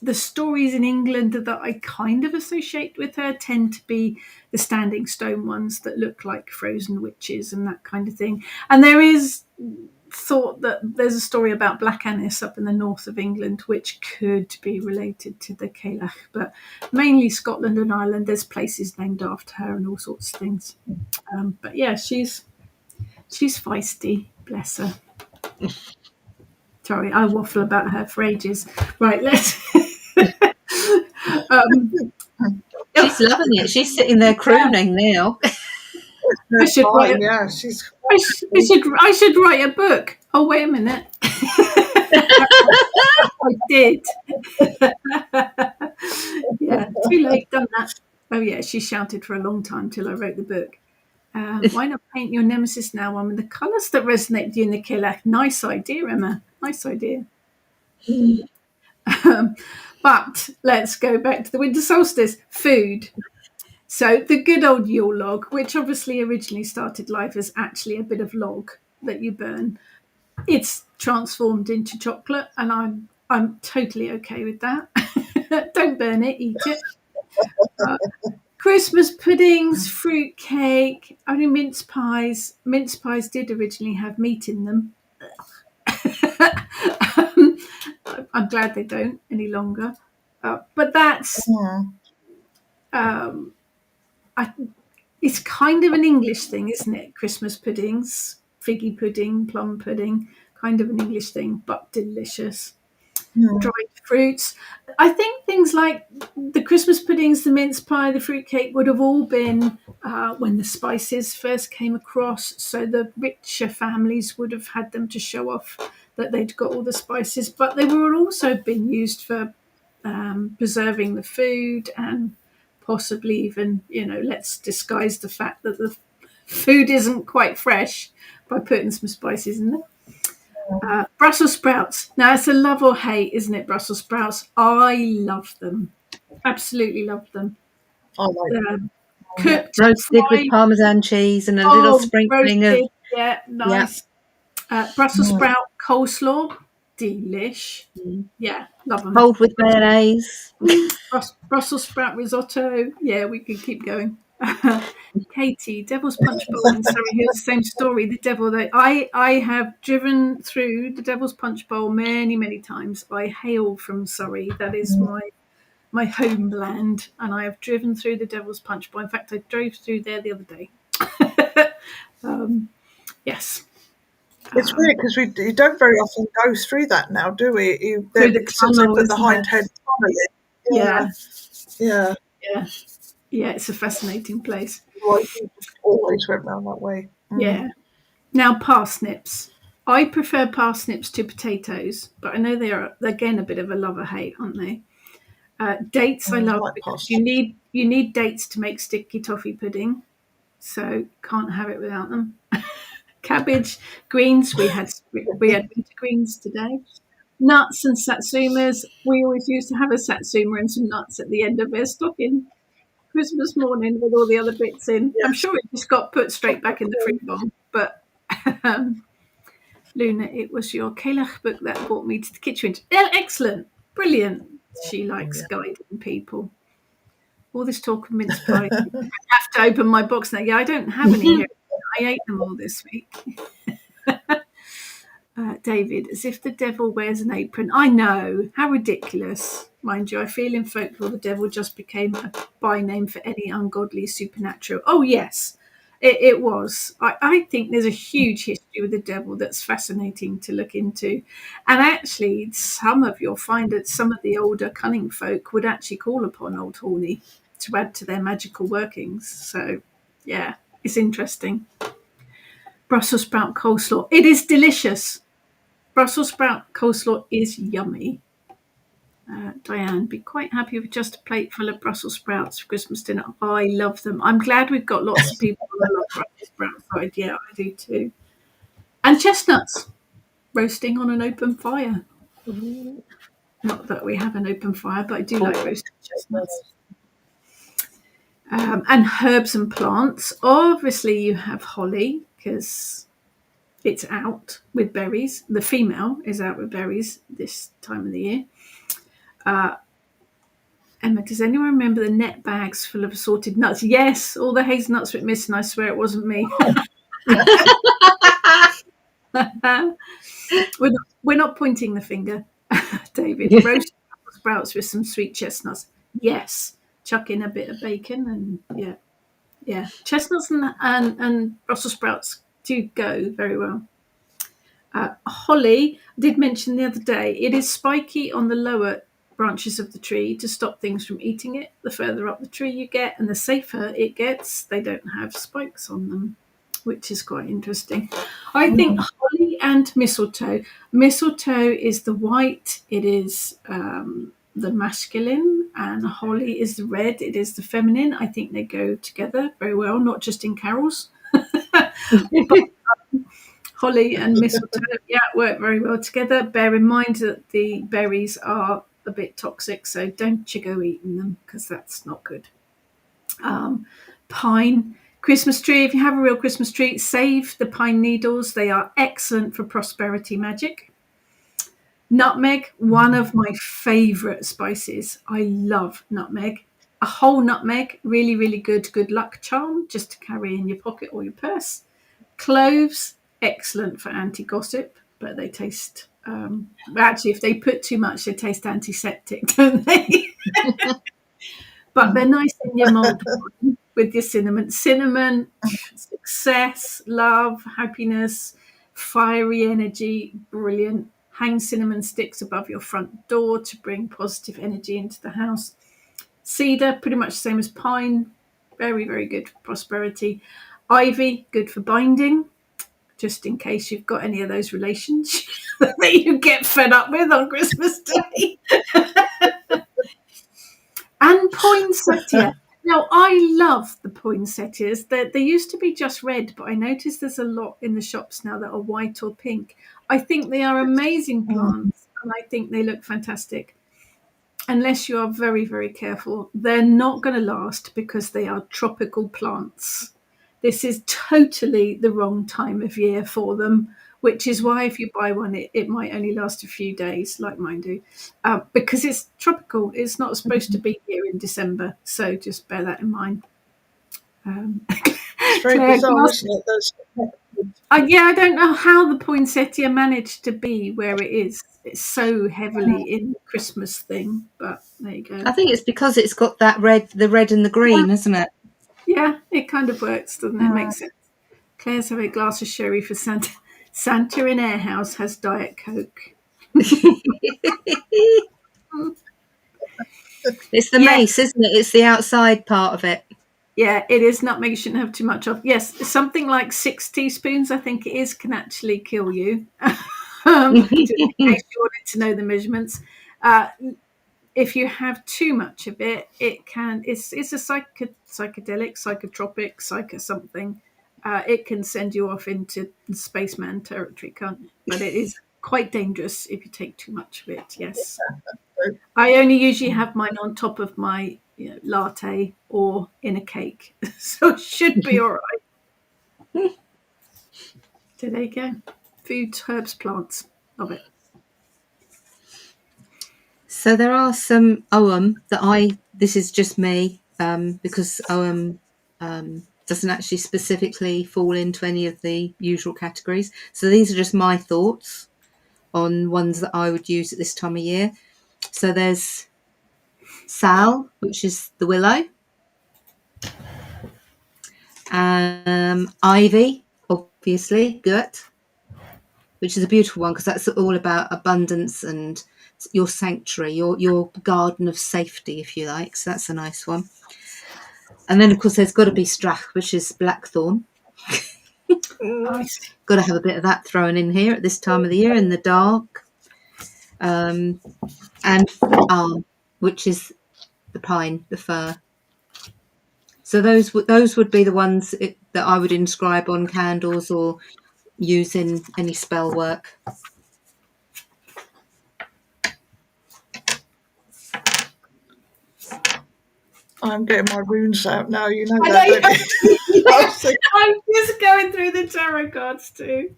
The stories in England that I kind of associate with her tend to be the standing stone ones that look like frozen witches and that kind of thing. And there is thought that there's a story about Black Annis up in the north of England which could be related to the Cailleach, but mainly Scotland and Ireland. There's places named after her and all sorts of things. But yeah, she's feisty, bless her. Sorry, I waffle about her for ages. Right, let's. She's loving it. She's sitting there crooning now. I should write. Yeah, she's. I should write a book. Oh, wait a minute. I did. Yeah, too late. Done that. Oh yeah, she shouted for a long time till I wrote the book. Why not paint your Nemesis Now one with the colours that resonate with you in the Cailleach? Nice idea, Emma. Nice idea. But let's go back to the Winter Solstice. Food. So the good old Yule log, which obviously originally started life as actually a bit of log that you burn, it's transformed into chocolate, and I'm totally okay with that. Don't burn it, eat it. Christmas puddings, fruit cake, only mince pies. Mince pies did originally have meat in them. I'm glad they don't any longer. But that's it's kind of an English thing, isn't it? Christmas puddings, figgy pudding, plum pudding, kind of an English thing, but delicious. Dried fruits. I think things like the Christmas puddings, the mince pie, the fruitcake would have all been when the spices first came across. So the richer families would have had them to show off that they'd got all the spices, but they were also being used for preserving the food and possibly even, let's disguise the fact that the food isn't quite fresh by putting some spices in there. Brussels sprouts. Now, it's a love or hate, isn't it, Brussels sprouts? I love them. Absolutely love them. I like Cooked, roasted fried. with Parmesan cheese and a little sprinkling roasted, of... Yeah, nice. Brussels sprout coleslaw. Delish. Yeah, love them. Cold with mayonnaise. Brussels sprout risotto. Yeah, we could keep going. Katie, Devil's Punch Bowl in Surrey Hills, the same story. The devil that I have driven through the Devil's Punch Bowl many, many times. I hail from Surrey. That is my homeland, and I have driven through the Devil's Punch Bowl. In fact, I drove through there the other day. Yes. It's weird because you don't very often go through that now, do we? Through the Since they tunnel, put the isn't hind it? head tunnel in. Yeah. Yeah. Yeah. Yeah, it's a fascinating place. Well, you just always went round that way. Yeah. Now, parsnips. I prefer parsnips to potatoes, but I know they are, again, a bit of a love-or-hate, aren't they? Dates I love Like because pasta. you need dates to make sticky toffee pudding, so can't have it without them. Cabbage, greens, we had winter greens today. Nuts and satsumas. We always used to have a satsuma and some nuts at the end of their stocking Christmas morning with all the other bits in. I'm sure it just got put straight back in the fruit bowl. But Luna, it was your Cailleach book that brought me to the kitchen. Excellent, brilliant. She likes guiding people. All this talk of mince pie. I have to open my box now. Yeah, I don't have any here. I ate them all this week. David, as if the devil wears an apron. I know, how ridiculous. Mind you, I feel in folklore the devil just became a by-name for any ungodly supernatural. Oh, yes, it was. I think there's a huge history with the devil that's fascinating to look into. And actually, you'll find that some of the older cunning folk would actually call upon Old Horny to add to their magical workings. So, yeah, it's interesting. Brussels sprout coleslaw. It is delicious. Brussels sprout coleslaw is yummy. Diane, be quite happy with just a plate full of Brussels sprouts for Christmas dinner. Oh, I love them. I'm glad we've got lots of people that love Brussels sprouts. Yeah, I do too. And chestnuts, roasting on an open fire. Not that we have an open fire, but I do like roasted chestnuts. And herbs and plants. Obviously, you have holly because it's out with berries. The female is out with berries this time of the year. Emma, does anyone remember the net bags full of assorted nuts? Yes, all the hazelnuts were missing. I swear it wasn't me. we're not pointing the finger, David. Roasted sprouts with some sweet chestnuts. Yes, chuck in a bit of bacon and yeah. Chestnuts and Brussels sprouts do go very well. Holly, I did mention the other day, it is spiky on the lower branches of the tree to stop things from eating it. The further up the tree you get and the safer it gets, they don't have spikes on them, which is quite interesting. I think holly and mistletoe. Mistletoe is the white, it is the masculine, and holly is the red, it is the feminine. I think they go together very well, not just in carols. But holly and mistletoe, work very well together. Bear in mind that the berries are a bit toxic, so don't you go eating them because that's not good. Pine, Christmas tree. If you have a real Christmas tree, save the pine needles. They are excellent for prosperity magic. Nutmeg, one of my favourite spices. I love nutmeg. A whole nutmeg, really, really good luck charm just to carry in your pocket or your purse. Cloves, excellent for anti-gossip, but they taste actually if they put too much they taste antiseptic, don't they? But they're nice in your mulled wine with your cinnamon, success, love, happiness, fiery energy, brilliant. Hang cinnamon sticks above your front door to bring positive energy into the house. Cedar, pretty much the same as pine, very, very good for prosperity. Ivy, good for binding, just in case you've got any of those relations that you get fed up with on Christmas Day. And poinsettia. Now, I love the poinsettias. They used to be just red, but I noticed there's a lot in the shops now that are white or pink. I think they are amazing plants, and I think they look fantastic. Unless you are very, very careful, they're not going to last because they are tropical plants. This is totally the wrong time of year for them, which is why if you buy one, it might only last a few days, like mine do, because it's tropical. It's not supposed to be here in December, so just bear that in mind. It's very Claire bizarre, Glass. isn't it? Those Yeah, I don't know how the poinsettia managed to be where it is. It's so heavily in the Christmas thing, but there you I go. think it's because it's got that the red and the green, isn't it? Yeah, it kind of works, doesn't it? Makes sense. Claire's having a glass of sherry for Santa. Santa in our house has Diet Coke. It's the Yes, mace, isn't it? It's the outside part of it. yeah, it is nutmeg. You shouldn't have too much of. Yes, something like 6 teaspoons, I think it is, can actually kill you. In case you wanted to know the measurements. Uh, if you have too much of it, it can. It's a psychedelic, psychotropic, psycho something. It can send you off into spaceman territory, can't it? But it is quite dangerous if you take too much of it. Yes, I only usually have mine on top of my latte or in a cake, so it should be all right. So there you go. Foods, herbs, plants. Love it. So there are some that this is just me, because doesn't actually specifically fall into any of the usual categories. So these are just my thoughts on ones that I would use at this time of year. So there's sal, which is the willow, ivy, obviously, gut, which is a beautiful one because that's all about abundance and your sanctuary, your garden of safety, if you like. So that's a nice one. And then, of course, there's got to be strach, which is blackthorn. Nice. Got to have a bit of that thrown in here at this time of the year in the dark. And alm, which is the pine, the fir. So those would be the ones that I would inscribe on candles or use in any spell work. I'm getting my runes out now. You know I that, don't know. you? I Yeah, was thinking, I'm just going through the tarot cards too,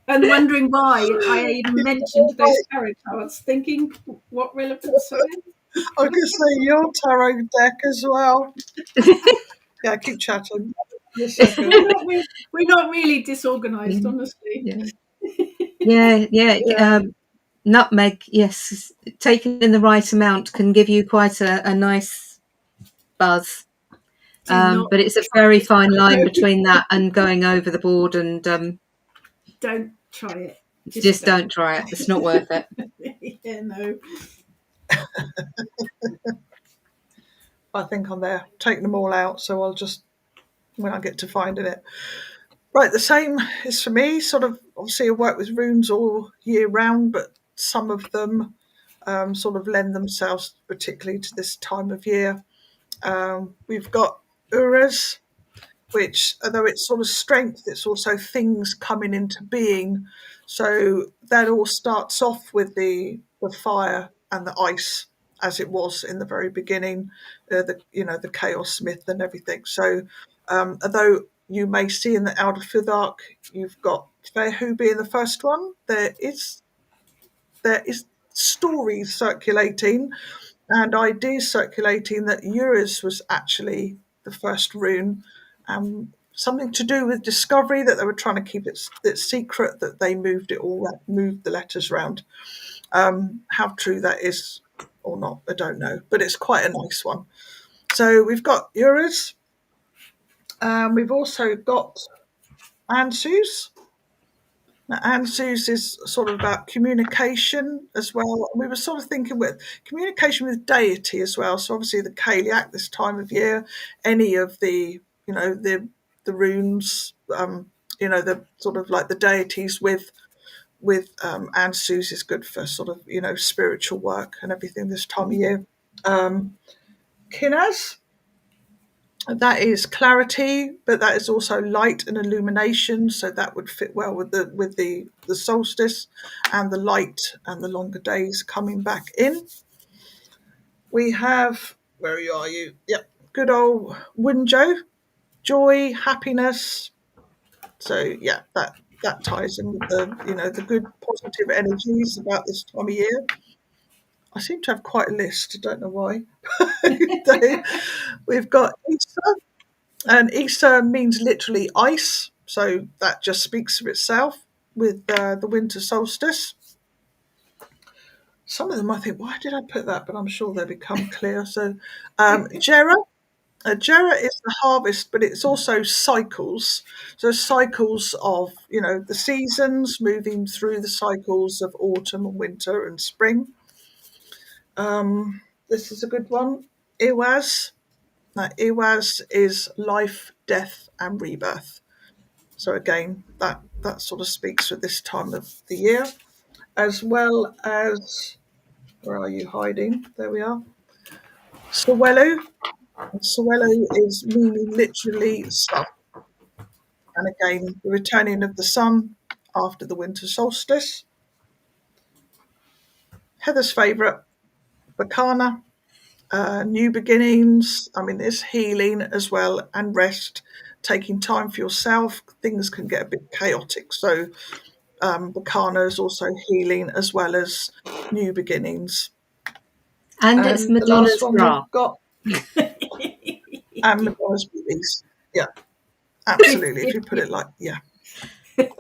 and wondering why I even mentioned those tarot cards, thinking what relevance are they? I was going to say your tarot deck as well. Yeah, keep chatting. In a second. We're not really disorganized, Yeah, honestly. yeah, yeah, yeah. Yeah. Nutmeg, yes, taken in the right amount can give you quite a nice buzz. Do not But it's a try very it. fine line No, between that and going over the board, and don't try it. Just just don't. don't try it. It's not worth it. Yeah, no. I think I'm there. Taking them all out, so I'll just when I get to finding it. Right, the same is for me. Sort of, obviously, I work with runes all year round, but some of them sort of lend themselves particularly to this time of year. We've got Uras, which, although it's sort of strength, it's also things coming into being. So that all starts off with the fire and the ice, as it was in the very beginning, the chaos myth and everything. So although you may see in the Outer Futhark, you've got Fehu being the first one. There is stories circulating and ideas circulating that Eurus was actually the first rune, something to do with discovery, that they were trying to keep it secret, that they moved the letters around. How true that is or not, I don't know, but it's quite a nice one. So we've got Eurus, we've also got Ansus. Now, Ansus is sort of about communication as well. We were sort of thinking with communication with deity as well. So obviously the Cailleach this time of year, any of the runes, the sort of like the deities with Ansus is good for sort of spiritual work and everything this time of year. Kinaz, that is clarity, but that is also light and illumination. So that would fit well with the solstice and the light and the longer days coming back in. We have, where are you? Yep, good old Winjo, joy, happiness. So yeah, that ties in with the good positive energies about this time of year. I seem to have quite a list. I don't know why. We've got Easter. And Easter means literally ice, so that just speaks for itself with the winter solstice. Some of them I think, why did I put that? But I'm sure they become clear. So, Jera. Jera is the harvest, but it's also cycles. So cycles of, the seasons, moving through the cycles of autumn and winter and spring. This is a good one. Iwaz. Now, Iwaz is life, death, and rebirth. So again, that sort of speaks for this time of the year, as well as, where are you hiding? There we are. Sawelu. Sawelu is meaning literally sun. And again, the returning of the sun after the winter solstice. Heather's favourite, Bacana, new beginnings. I mean, there's healing as well and rest, taking time for yourself. Things can get a bit chaotic. So, Bacana is also healing as well as new beginnings. And it's And the last Madonna's one bra. we've got, and Madonna's boobies. Yeah, absolutely. If you put it like, yeah. And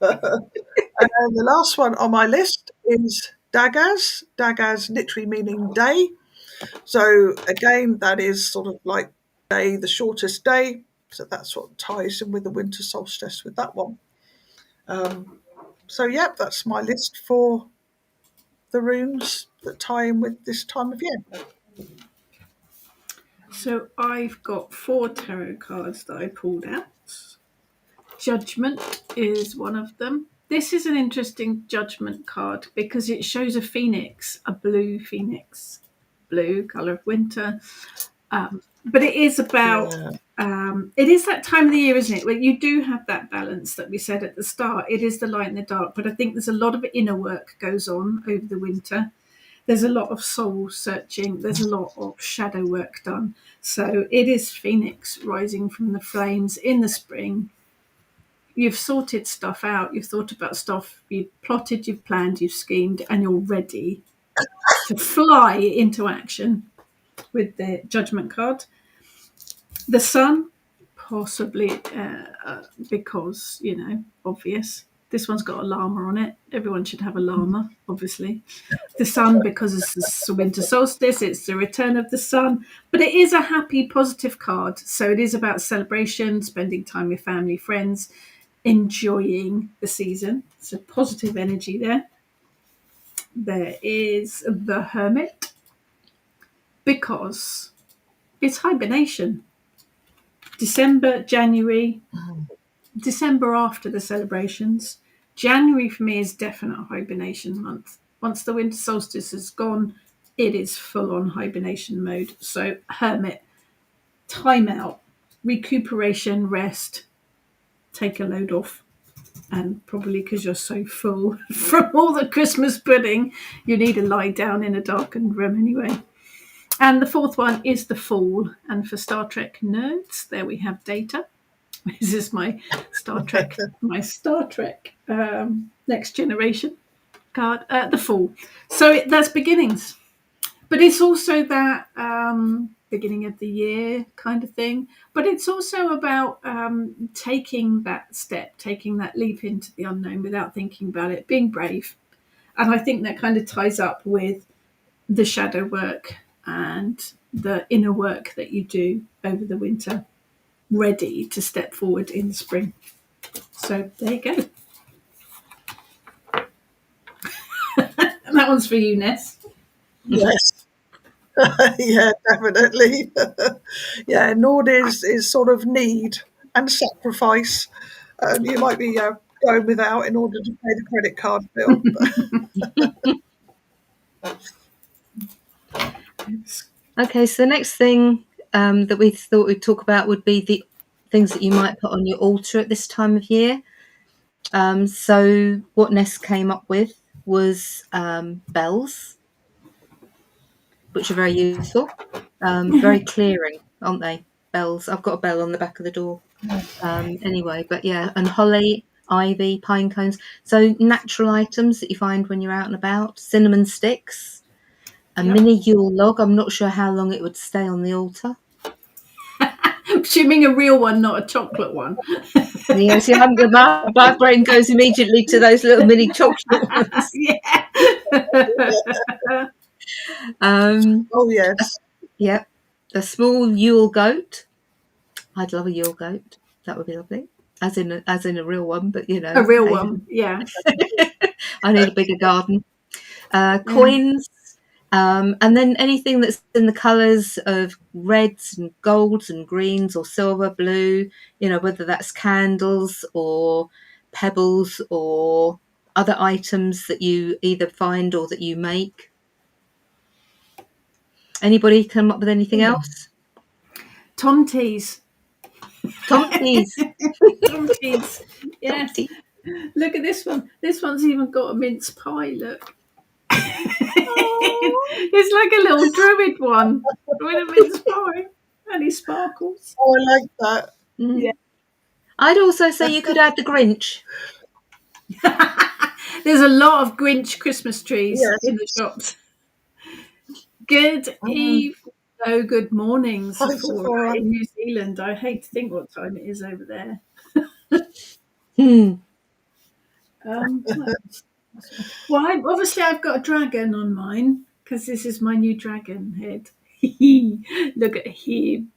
the last one on my list is Dagaz. Dagaz literally meaning day. So again, that is sort of like day, the shortest day. So that's what ties in with the winter solstice with that one. So yeah, that's my list for the runes that tie in with this time of year. So I've got 4 tarot cards that I pulled out. Judgment is one of them. This is an interesting judgment card because it shows a phoenix, a blue phoenix, blue colour of winter. But it is about, Yeah. it is that time of the year, isn't it? Where you do have that balance that we said at the start. It is the light and the dark, but I think there's a lot of inner work goes on over the winter. There's a lot of soul searching. There's a lot of shadow work done. So it is Phoenix rising from the flames in the spring. You've sorted stuff out. You've thought about stuff. You've plotted, you've planned, you've schemed, and you're ready to fly into action with the judgment card. The sun, possibly because, obvious. This one's got a llama on it. Everyone should have a llama, obviously. The sun, because it's the winter solstice, it's the return of the sun. But it is a happy, positive card. So it is about celebration, spending time with family, friends, enjoying the season. So positive energy there. There is the Hermit, because it's hibernation. December, January, December after the celebrations. January for me is definite hibernation month. Once the winter solstice is gone, it is full on hibernation mode. So, Hermit, time out, recuperation, rest, take a load off. And probably because you're so full from all the Christmas pudding, you need to lie down in a darkened room anyway. And the fourth one is the Fool. And for Star Trek nerds, there we have Data. This is my Star Trek Next Generation card, the Fool. So that's beginnings, but it's also that beginning of the year kind of thing. But it's also about taking that step, taking that leap into the unknown without thinking about it, being brave. And I think that kind of ties up with the shadow work and the inner work that you do over the winter, ready to step forward in the spring. So there you go. And that one's for you, Ness. Yes. Yeah, definitely. Yeah, Nord is sort of need and sacrifice. You might be going without in order to pay the credit card bill. Okay, so the next thing that we thought we'd talk about would be the things that you might put on your altar at this time of year. So what Ness came up with was bells, which are very useful, very clearing, aren't they? Bells. I've got a bell on the back of the door. Anyway, but yeah, and holly, ivy, pine cones. So natural items that you find when you're out and about. Cinnamon sticks, a Yep. mini Yule log. I'm not sure how long it would stay on the altar. Assuming a real one, not a chocolate one. Yes, my brain goes immediately to those little mini chocolate ones. Yeah. Oh yes. Yeah, a small Yule goat. I'd love a Yule goat. That would be lovely. As in a real one, but A real hey, one, yeah. I need a bigger garden. Yeah. Coins, and then anything that's in the colours of reds and golds and greens or silver, blue, whether that's candles or pebbles or other items that you either find or that you make. Anybody come up with anything else? Tomties. Tomties. Tomties. Yes. Tomties. Look at this one. This one's even got a mince pie, look. Oh, It's like a little druid one with a mince pie. And he sparkles. I like that. Yeah. I'd also say you could add the Grinch. There's a lot of Grinch Christmas trees Yes. in the shops. Good eve. Oh, good morning, Hi, Sephora Sephora. in New Zealand. I hate to think what time it is over there. What else? Well, I've got a dragon on mine because this is my new dragon head. Look at him.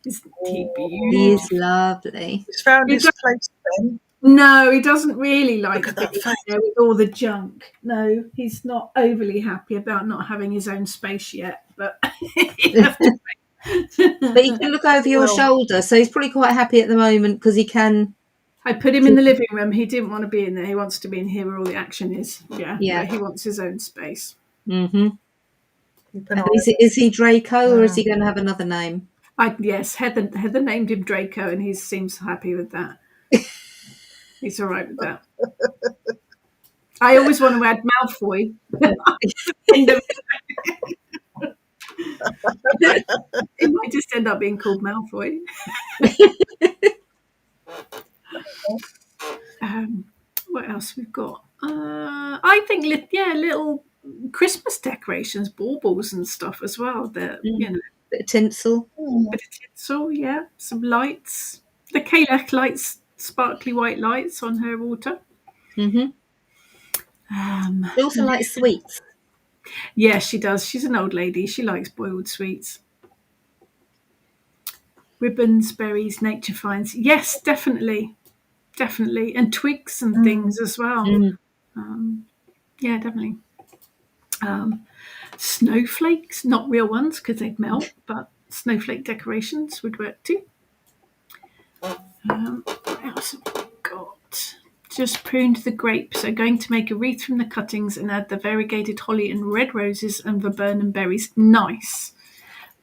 Isn't he He is beautiful? lovely. He's found He his place then. No, he doesn't really like Look at that being face. there with all the junk. No, he's not overly happy about not having his own space yet. But But he can look over your Well. shoulder, so he's probably quite happy at the moment because he can. I put him in the living room. He didn't want to be in there. He wants to be in here where all the action is. Yeah. Yeah. He wants his own space. Mm-hmm. Keep an eye Is he Draco or is he going to have another name? Yes, Heather named him Draco, and he seems happy with that. He's all right with that. I always want to add Malfoy. It might just end up being called Malfoy. What else we've got? I think little Christmas decorations, baubles and stuff as well. That Bit of tinsel. bit of tinsel, yeah, some lights. The Cailleach lights, sparkly white lights on her water. Mm-hmm. She also likes sweets. Yeah, she does. She's an old lady. She likes boiled sweets. Ribbons, berries, nature finds. Yes, definitely. And twigs and things as well. Yeah, definitely. Snowflakes, not real ones because they'd melt, but snowflake decorations would work too. What else have we got? Just pruned the grapes. So going to make a wreath from the cuttings and add the variegated holly and red roses and viburnum berries. Nice.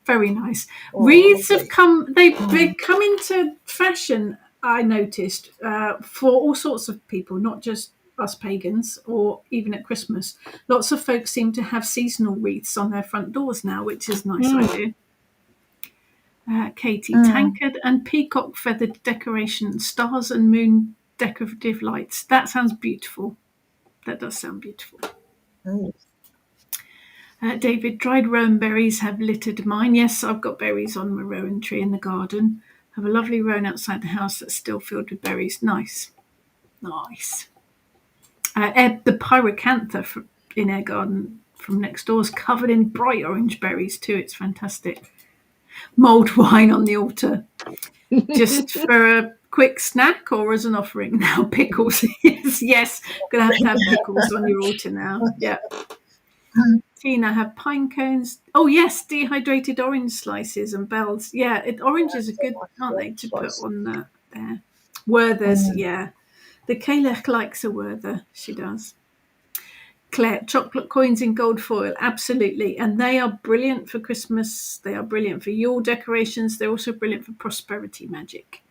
Very nice. Wreaths have come. They've come into fashion. I noticed for all sorts of people, not just us pagans, or even at Christmas. Lots of folks seem to have seasonal wreaths on their front doors now, which is a nice idea. Katie, tankard and peacock feathered decoration, stars and moon decorative lights. That sounds beautiful. That does sound beautiful. David, dried rowan berries have littered mine. Yes, I've got berries on my rowan tree in the garden. Have a lovely rowan outside the house that's still filled with berries. Nice. The pyracantha in our garden from next door is covered in bright orange berries too. It's fantastic. Mulled wine on the altar. Just for a quick snack or as an offering now? Pickles. yes. Going to have pickles on your altar now. Yeah. Tina, have pine cones. Oh, yes, dehydrated orange slices and bells. Yeah, oranges are good, aren't they, to put on there. Werthers, yeah. The Cailleach likes a Werther. She does. Claire, chocolate coins in gold foil. Absolutely. And they are brilliant for Christmas. They are brilliant for Yule decorations. They're also brilliant for prosperity magic.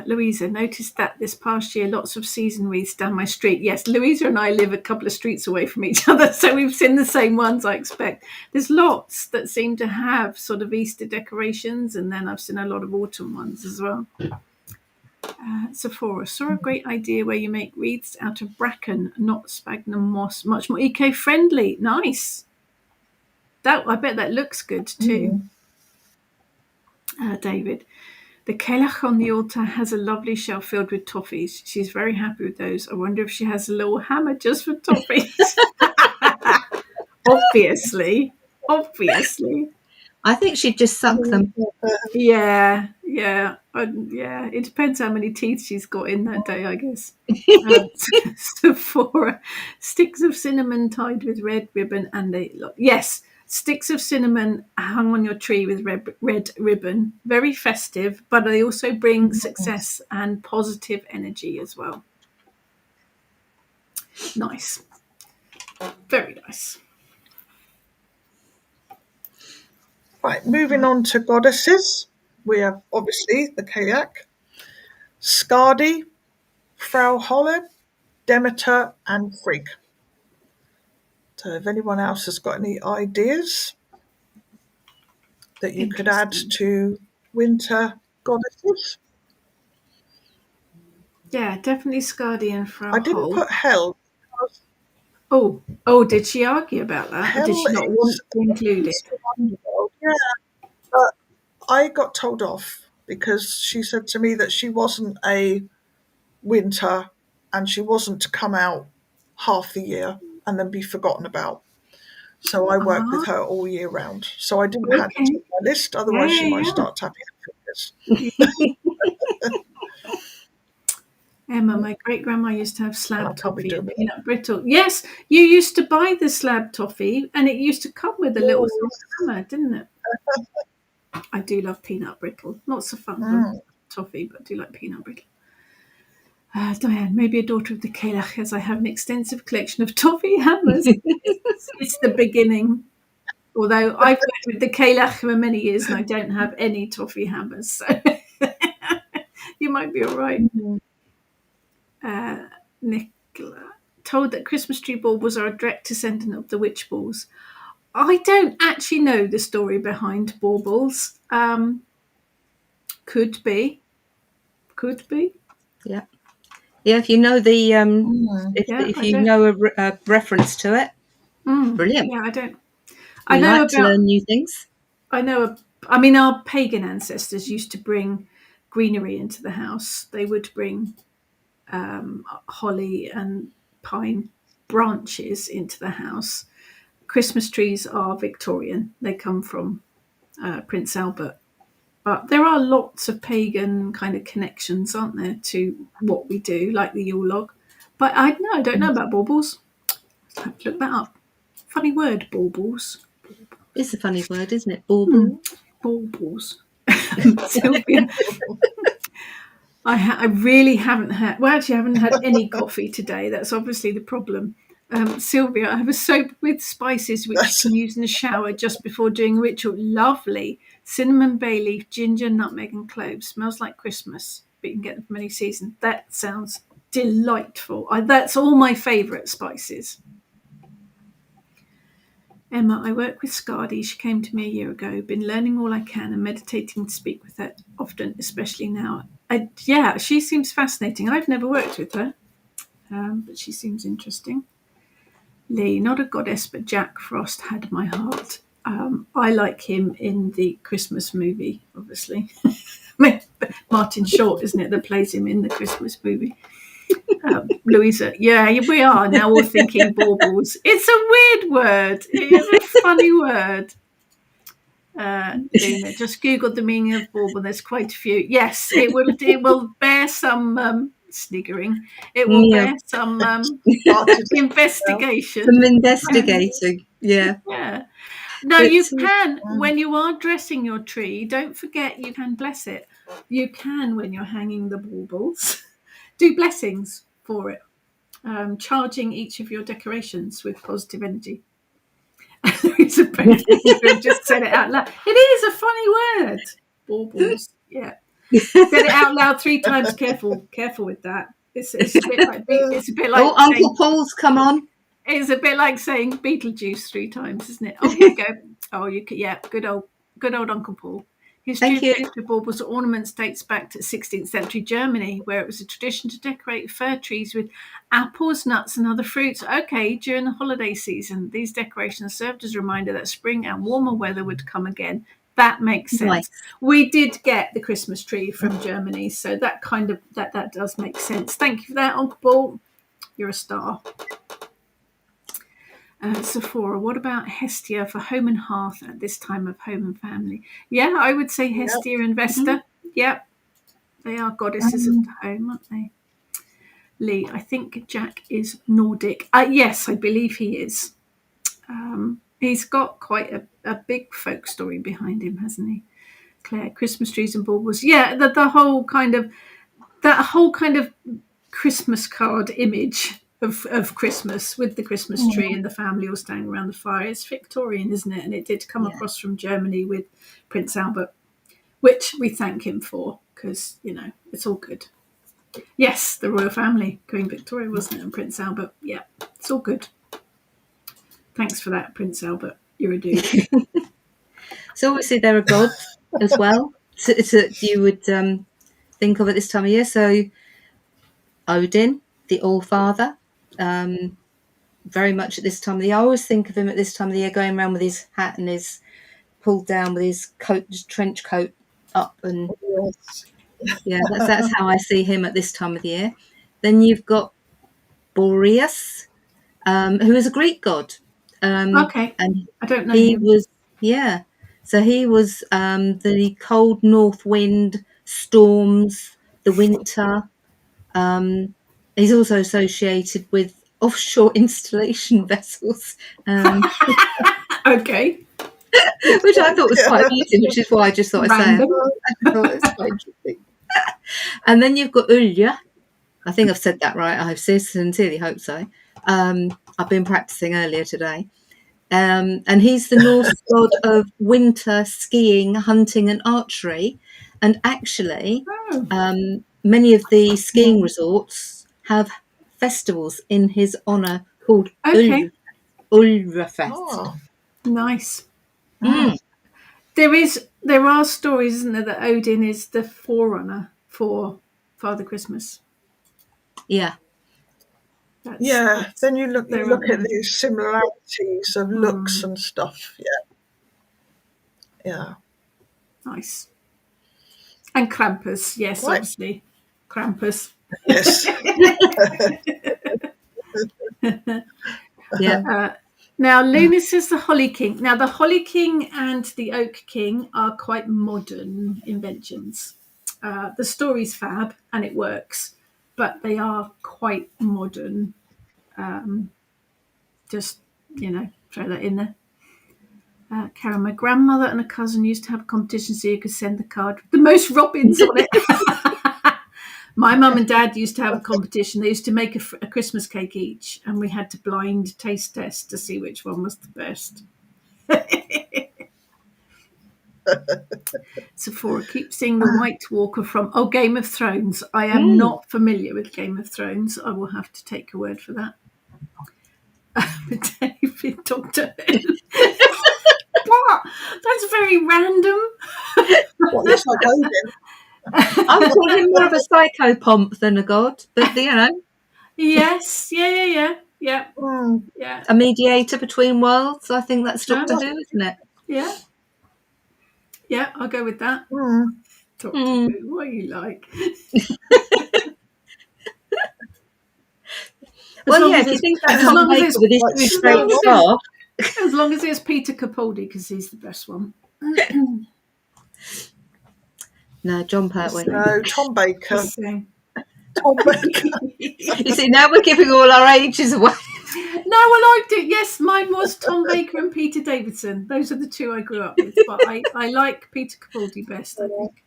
Louisa, noticed that this past year, lots of season wreaths down my street. Yes, Louisa and I live a couple of streets away from each other, so we've seen the same ones, I expect. There's lots that seem to have sort of Easter decorations, and then I've seen a lot of autumn ones as well. Sephora, saw a great idea where you make wreaths out of bracken, not sphagnum moss, much more eco-friendly. Nice. I bet that looks good too. David. The Cailleach on the altar has a lovely shelf filled with toffees. She's very happy with those. I wonder if she has a little hammer just for toffees. Obviously. I think she'd just suck them. Yeah. It depends how many teeth she's got in that day, I guess. Sephora, sticks of cinnamon tied with red ribbon and yes, sticks of cinnamon hung on your tree with red ribbon. Very festive, but they also bring success and positive energy as well. Nice. Very nice. Right, moving on to goddesses. We have obviously the Cailleach, Skadi, Frau Holle, Demeter, and Frigg. So if anyone else has got any ideas that you could add to winter goddesses. Yeah, definitely Skadi and Frau I didn't Holle. put Hel. Oh, did she argue about that? Hel Or did she not want to include it? Yeah, but I got told off because she said to me that she wasn't a winter and she wasn't to come out half the year and then be forgotten about. So I work with her all year round. So I didn't have it on my list, otherwise she might start tapping her fingers. Emma, my great grandma used to have slab toffee and it. peanut brittle. Yes, you used to buy the slab toffee and it used to come with a little hammer, didn't it? I do love peanut brittle. Not so fun with toffee, but I do like peanut brittle. Diane, maybe a daughter of the Cailleach, as I have an extensive collection of toffee hammers. It's the beginning. Although I've worked with the Cailleach for many years and I don't have any toffee hammers, so you might be all right. Nicola, told that Christmas tree baubles are a direct descendant of the witch balls. I don't actually know the story behind baubles. Could be. Yeah. If you know the if you know a reference to it, brilliant. Yeah, I don't. I know like to learn new things. I know. I mean, our pagan ancestors used to bring greenery into the house. They would bring holly and pine branches into the house. Christmas trees are Victorian. They come from Prince Albert. But there are lots of pagan kind of connections, aren't there, to what we do, like the Yule log. But I don't know about baubles. Let's have to look that up. Funny word, baubles. It's a funny word, isn't it? Baubles. Baubles. Sylvia. I really haven't had. Well, actually, I haven't had any coffee today. That's obviously the problem. Sylvia, I have a soap with spices which you can use in the shower just before doing a ritual. Lovely. Cinnamon, bay leaf, ginger, nutmeg, and cloves. Smells like Christmas, but you can get them from any season. That sounds delightful. That's all my favourite spices. Emma, I work with Skadi. She came to me a year ago. Been learning all I can and meditating to speak with her often, especially now. She seems fascinating. I've never worked with her, but she seems interesting. Lee, not a goddess, but Jack Frost had my heart. I like him in the Christmas movie, obviously. Martin Short, isn't it, that plays him in the Christmas movie? Louisa, we are now all thinking baubles. It's a weird word. It's a funny word. Luna, just googled the meaning of bauble. There's quite a few. Yes, it will bear some sniggering. It will bear some investigation. Some investigating, yeah. Yeah. No, you can, when you are dressing your tree, don't forget you can bless it. You can, when you're hanging the baubles, do blessings for it, charging each of your decorations with positive energy. It's a just said it out loud. It is a funny word. Baubles. Yeah. Said it out loud 3 times. Careful with that. It's a bit like Uncle Paul's come on. It's a bit like saying Beetlejuice 3 times, isn't it? Oh, here you go. Oh, you could, yeah. Good old Uncle Paul. His tribute to baubles ornaments dates back to 16th century Germany, where it was a tradition to decorate fir trees with apples, nuts, and other fruits. Okay, during the holiday season, these decorations served as a reminder that spring and warmer weather would come again. That makes sense. Nice. We did get the Christmas tree from Germany, so that kind of that does make sense. Thank you for that, Uncle Paul. You're a star. Sephora, what about Hestia for home and hearth at this time of home and family? Yeah, I would say Hestia and Vesta. Yep. They are goddesses of the home, aren't they? Lee, I think Jack is Nordic. Yes, I believe he is. He's got quite a big folk story behind him, hasn't he? Claire, Christmas trees and baubles. Yeah, the whole kind of Christmas card image of Christmas with the Christmas tree and the family all standing around the fire. It's Victorian, isn't it? And it did come across from Germany with Prince Albert, which we thank him for because, it's all good. Yes, the royal family, Queen Victoria, wasn't it? And Prince Albert. Yeah, it's all good. Thanks for that, Prince Albert. You're a dude. So obviously there are gods as well. So you would think of at this time of year. So Odin, the All-Father, very much at this time of the year. I always think of him at this time of the year going around with his hat and his pulled down with his coat, his trench coat up, and that's how I see him at this time of the year. Then you've got Boreas, who is a Greek god. Okay, and I don't know he him. was so he was the cold north wind, storms, the winter. He's also associated with offshore installation vessels, Okay. which I thought was quite amusing, which is why I just thought I'd say it. I thought it was quite interesting. And then you've got Ulja. I think I've said that right. I sincerely hope so. I've been practicing earlier today. And he's the Norse god of winter, skiing, hunting, and archery. And actually, many of the skiing resorts have festivals in his honour called Ulrafest. Oh. Nice. There are stories, isn't there, that Odin is the forerunner for Father Christmas. Yeah. Then you look at these similarities of looks and stuff. Yeah. Nice. And Krampus, yes, Right. obviously. Krampus. Yes. Yeah. Now, Luna says the Holly King. Now, the Holly King and the Oak King are quite modern inventions. The story's fab and it works, but they are quite modern. Just, throw that in there. Karen, my grandmother and a cousin used to have a competition so you could send the card with the most robins on it. My mum and dad used to have a competition. They used to make a Christmas cake each, and we had to blind taste test to see which one was the best. Sephora, keep seeing the White Walker from Game of Thrones. I am not familiar with Game of Thrones. I will have to take your word for that. David, Dr. What? That's very random. What looks like Odin? I would call him more of a psychopomp than a god, but Yes, yeah. Yeah. A mediator between worlds. I think that's Doctor Who, isn't it? Yeah. Yeah, I'll go with that. Doctor Who, what are you like? If you think about Tom Baker with his huge great star. As long as it's Peter Capaldi, because he's the best one. No, John Pertwee. No, Tom Baker. Tom Baker. You see, now we're giving all our ages away. No, I liked it. Yes, mine was Tom Baker and Peter Davidson. Those are the two I grew up with. But I like Peter Capaldi best, I think.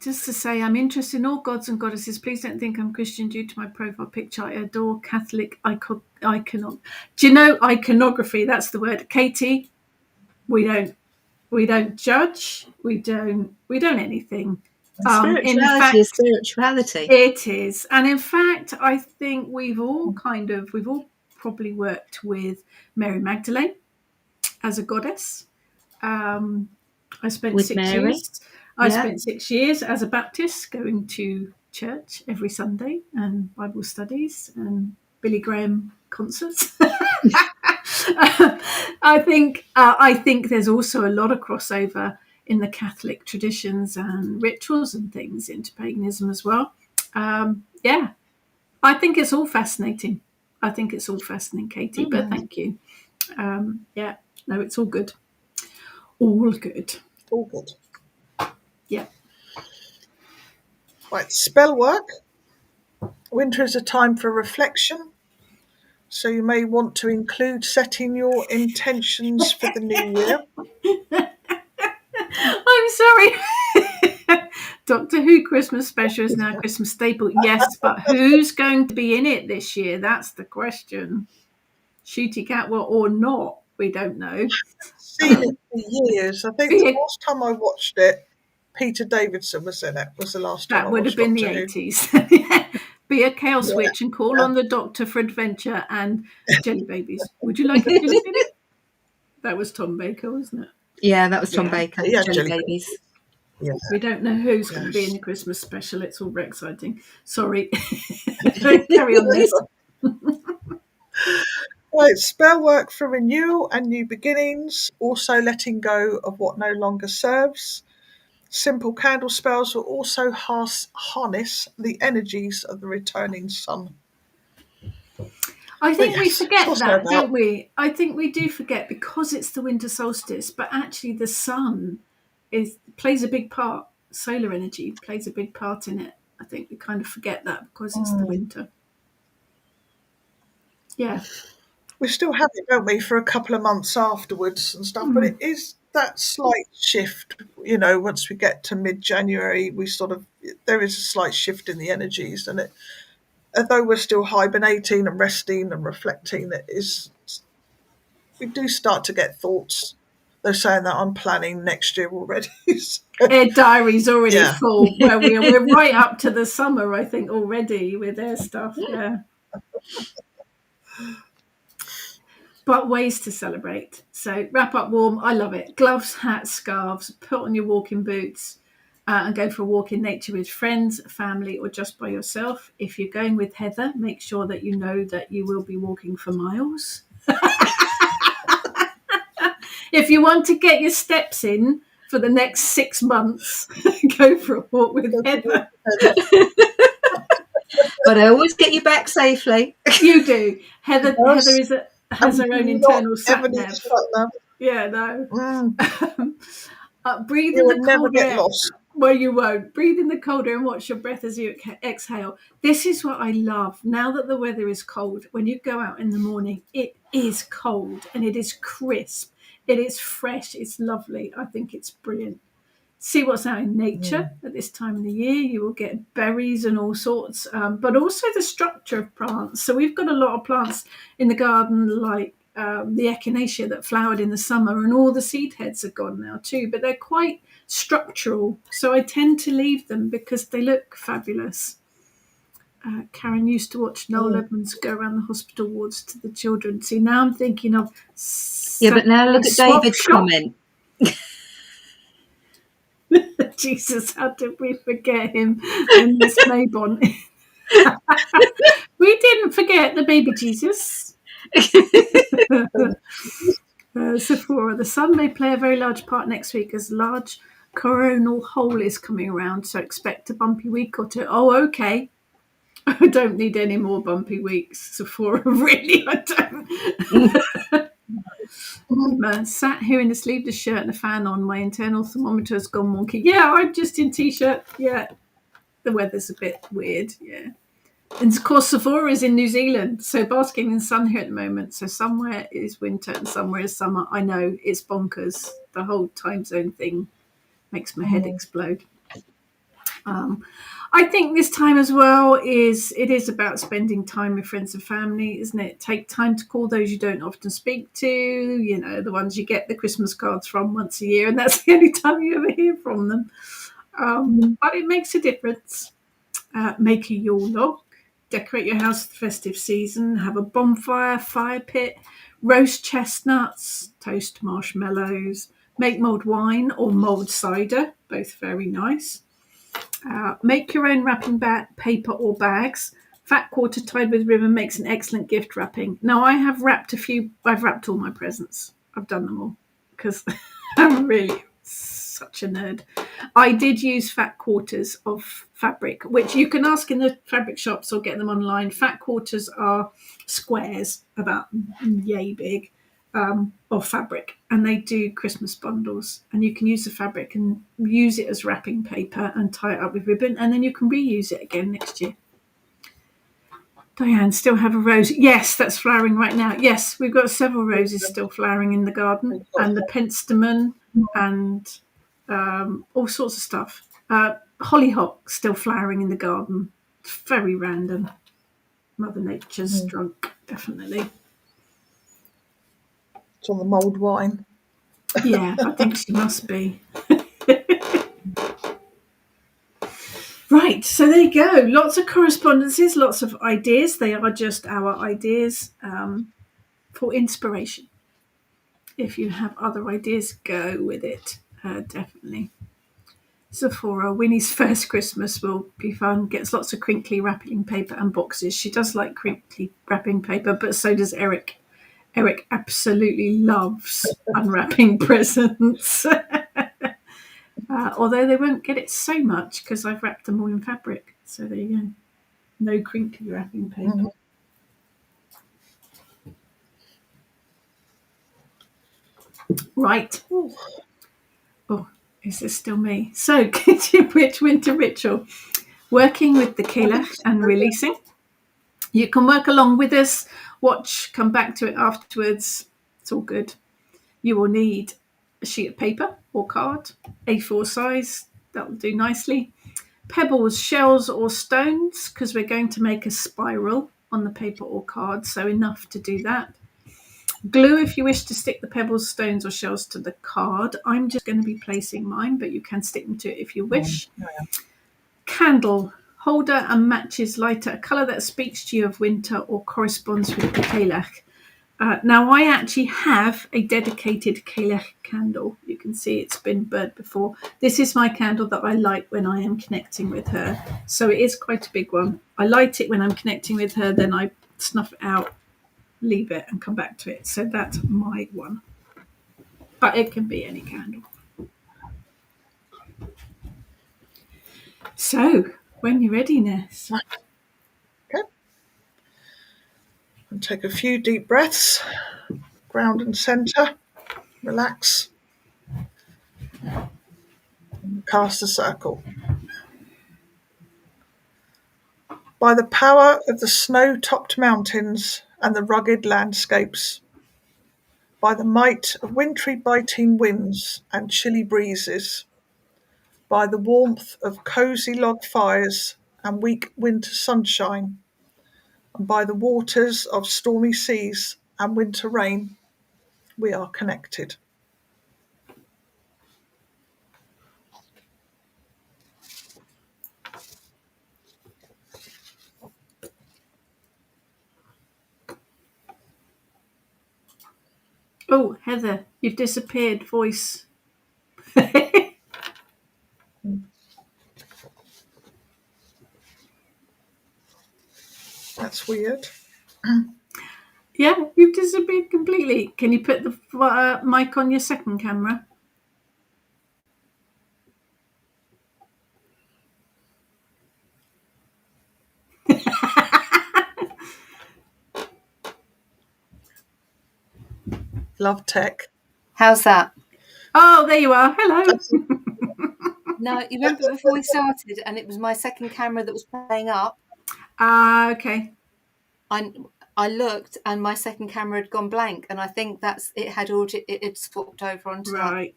Just to say, I'm interested in all gods and goddesses. Please don't think I'm Christian due to my profile picture. I adore Catholic iconography. Do you know iconography? That's the word. Katie, we don't judge. We don't anything. Spirituality is spirituality. It is. And in fact, I think we've all probably worked with Mary Magdalene as a goddess. I spent with 6 Mary. years. I spent 6 years as a Baptist going to church every Sunday and Bible studies and Billy Graham concerts. I think there's also a lot of crossover in the Catholic traditions and rituals and things into paganism as well. Yeah, I think it's all fascinating. Katie. But thank you. Yeah, no, it's all good. All good. All good. Yeah. Right, spell work. Winter is a time for reflection, so you may want to include setting your intentions for the new year. I'm sorry. Doctor Who Christmas special is now Christmas staple. Yes, but who's going to be in it this year? That's the question. Shooty Catwell or not? We don't know. Seen it for years. I think the last time I watched it, Peter Davidson was in it. Was the last time That I would have watched been the Doctor Who. 80s. Be a Chaos Witch and call on the Doctor for adventure and jelly babies. Would you like a jelly baby? That was Tom Baker, wasn't it? Yeah, that was Tom Baker. Yeah, Jelly Babies. Yeah. We don't know who's going to be in the Christmas special. It's all very exciting. Sorry. Carry on this. Right, spell work for renewal and new beginnings, also letting go of what no longer serves. Simple candle spells will also harness the energies of the returning sun. I think we yes, forget what's that, no don't doubt. we? I think we do forget because it's the winter solstice, but actually the sun plays a big part. Solar energy plays a big part in it. I think we kind of forget that because it's the winter. Yeah. We still have it, don't we, for a couple of months afterwards and stuff, but it is that slight shift, once we get to mid-January, there is a slight shift in the energies, and it, although we're still hibernating and resting and reflecting, we do start to get thoughts. They're saying that I'm planning next year already. Our diary's already full. Where we're right up to the summer, I think, already with their stuff. Yeah. But ways to celebrate. So wrap up warm. I love it. Gloves, hats, scarves. Put on your walking boots and go for a walk in nature with friends, family, or just by yourself. If you're going with Heather, make sure that you know that you will be walking for miles. If you want to get your steps in for the next 6 months, go for a walk with Heather. But I always get you back safely. You do. Heather has her own internal sat nav. Yeah, no. Breathe You in will the never cold get air. lost. Well, you won't. Breathe in the cold air and watch your breath as you exhale. This is what I love. Now that the weather is cold, when you go out in the morning, it is cold and it is crisp. It is fresh. It's lovely. I think it's brilliant. See what's out in nature at this time of the year. You will get berries and all sorts, but also the structure of plants. So we've got a lot of plants in the garden, like the echinacea that flowered in the summer, and all the seed heads are gone now too, but they're quite structural. So I tend to leave them because they look fabulous. Karen used to watch Noel Edmonds go around the hospital wards to the children. See, now I'm thinking of... Yeah, but now look at David's comment. Jesus, how did we forget him and Miss Maybon? We didn't forget the baby Jesus. Sephora, the sun may play a very large part next week as a large coronal hole is coming around, so expect a bumpy week or two. Oh, okay. I don't need any more bumpy weeks, Sephora. Really, I don't. Sat here in a sleeveless shirt and a fan on. My internal thermometer has gone wonky. Yeah, I'm just in t-shirt. Yeah, the weather's a bit weird. Yeah, and of course Sephora is in New Zealand, so basking in the sun here at the moment. So somewhere is winter and somewhere is summer. I know, it's bonkers. The whole time zone thing makes my head explode. I think this time as well it is about spending time with friends and family, isn't it? Take time to call those you don't often speak to, the ones you get the Christmas cards from once a year, and that's the only time you ever hear from them. But it makes a difference. Make a Yule log, decorate your house for the festive season, have a bonfire, fire pit, roast chestnuts, toast marshmallows, make mulled wine or mulled cider, both very nice. Make your own wrapping paper or bags Fat quarter tied with ribbon makes an excellent gift wrapping. Now I've wrapped all my presents. I've done them all because I'm really such a nerd. I did use fat quarters of fabric, which you can ask in the fabric shops or get them online. Fat quarters are squares about yay big of fabric, and they do Christmas bundles, and you can use the fabric and use it as wrapping paper and tie it up with ribbon, and then you can reuse it again next year. Diane, still have a rose. Yes, that's flowering right now. Yes, we've got several roses still flowering in the garden, and the penstemon and all sorts of stuff. Hollyhock still flowering in the garden. It's very random. Mother Nature's drunk, definitely. It's on the mulled wine. Yeah, I think she must be. Right, so there you go. Lots of correspondences, lots of ideas. They are just our ideas for inspiration. If you have other ideas, go with it. Definitely. Sephora, Winnie's first Christmas will be fun. Gets lots of crinkly wrapping paper and boxes. She does like crinkly wrapping paper, but so does Eric. Eric absolutely loves unwrapping presents. Although they won't get it so much because I've wrapped them all in fabric. So there you go. No crinkly wrapping paper. Right. Oh, is this still me? So, Kitchen Witch Winter Ritual. Working with the Cailleach and releasing. You can work along with us, watch, come back to it afterwards. It's all good. You will need a sheet of paper or card, A4 size. That'll do nicely. Pebbles, shells or stones, because we're going to make a spiral on the paper or card, so enough to do that. Glue if you wish to stick the pebbles, stones or shells to the card. I'm just going to be placing mine, but you can stick them to it if you wish. Candle, holder and matches lighter, a colour that speaks to you of winter or corresponds with the Cailleach. Now, I actually have a dedicated Cailleach candle. You can see it's been burnt before. This is my candle that I light when I am connecting with her. So it is quite a big one. I light it when I'm connecting with her, then I snuff it out, leave it and come back to it. So that's my one. But it can be any candle. So, when you're ready, Ness. Okay. And take a few deep breaths. Ground and centre. Relax. And cast a circle. By the power of the snow-topped mountains and the rugged landscapes, by the might of wintry biting winds and chilly breezes, by the warmth of cosy log fires and weak winter sunshine, and by the waters of stormy seas and winter rain, we are connected. Oh, Heather, you've disappeared, voice. That's weird. Yeah, you've disappeared completely. Can you put the mic on your second camera? Love tech. How's that? Oh, there you are. Hello. No, you remember before we started, and it was my second camera that was playing up. Okay. I looked, and my second camera had gone blank, and I think it had swapped over onto Right.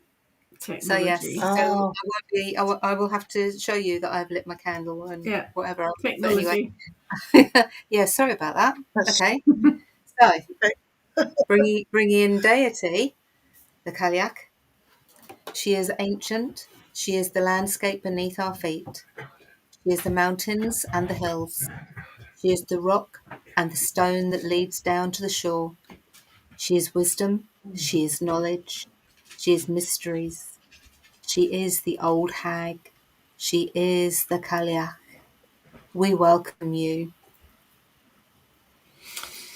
that. So yes, Oh. I will have to show you that I've lit my candle and whatever else. Technology. But anyway, yeah, sorry about that. Okay, so bringing in deity, the Cailleach. She is ancient. She is the landscape beneath our feet. She is the mountains and the hills. She is the rock and the stone that leads down to the shore. She is wisdom. She is knowledge. She is mysteries. She is the old hag. She is the Cailleach. We welcome you.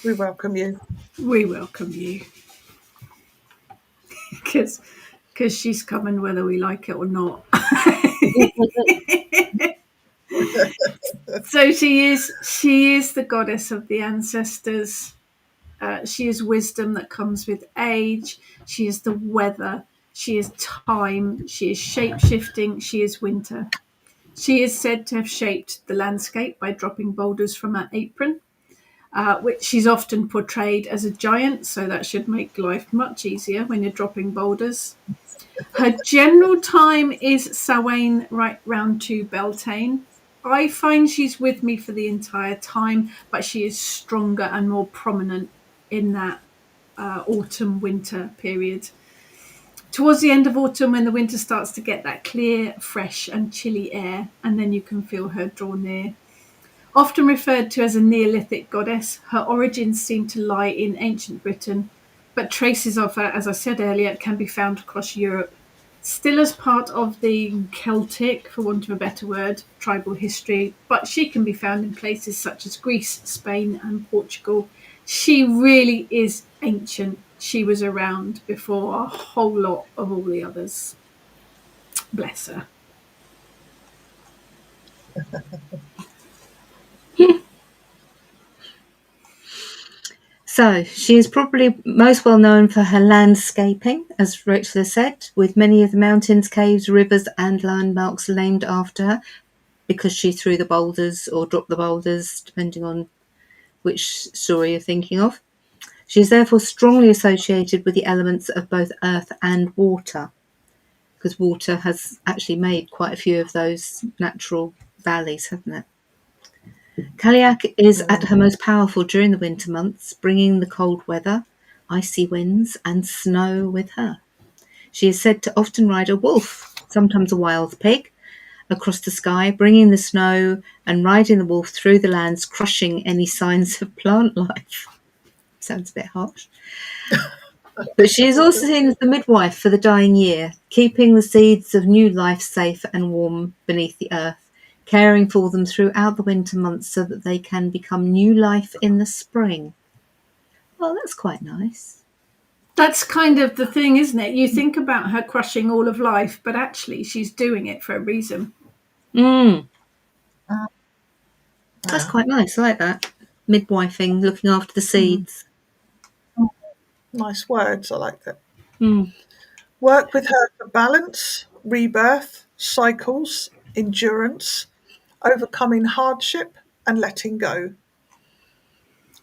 We welcome you. We welcome you. Because she's coming whether we like it or not. So she is the goddess of the ancestors. She is wisdom that comes with age. She is the weather. She is time. She is shape-shifting. She is winter. She is said to have shaped the landscape by dropping boulders from her apron, which she's often portrayed as a giant, so that should make life much easier when you're dropping boulders. Her general time is Samhain right round to Beltane. I find she's with me for the entire time, but she is stronger and more prominent in that autumn winter period. Towards the end of autumn, when the winter starts to get that clear, fresh, and chilly air, and then you can feel her draw near. Often referred to as a Neolithic goddess, her origins seem to lie in ancient Britain, but traces of her, as I said earlier, can be found across Europe. Still as part of the Celtic, for want of a better word, tribal history, but she can be found in places such as Greece, Spain, and Portugal. She really is ancient. She was around before a whole lot of all the others. Bless her. So she is probably most well known for her landscaping, as Rachel has said, with many of the mountains, caves, rivers, and landmarks named after her because she threw the boulders or dropped the boulders, depending on which story you're thinking of. She is therefore strongly associated with the elements of both earth and water, because water has actually made quite a few of those natural valleys, hasn't it? Cailleach is at her most powerful during the winter months, bringing the cold weather, icy winds, and snow with her. She is said to often ride a wolf, sometimes a wild pig, across the sky, bringing the snow and riding the wolf through the lands, crushing any signs of plant life. Sounds a bit harsh. But she is also seen as the midwife for the dying year, keeping the seeds of new life safe and warm beneath the earth, caring for them throughout the winter months so that they can become new life in the spring. Well, that's quite nice. That's kind of the thing, isn't it? You think about her crushing all of life, but actually she's doing it for a reason. Mm, that's Yeah. quite nice. I like that. Midwifing, looking after the seeds. Nice words. I like that. Mm. Work with her for balance, rebirth, cycles, endurance, overcoming hardship, and letting go.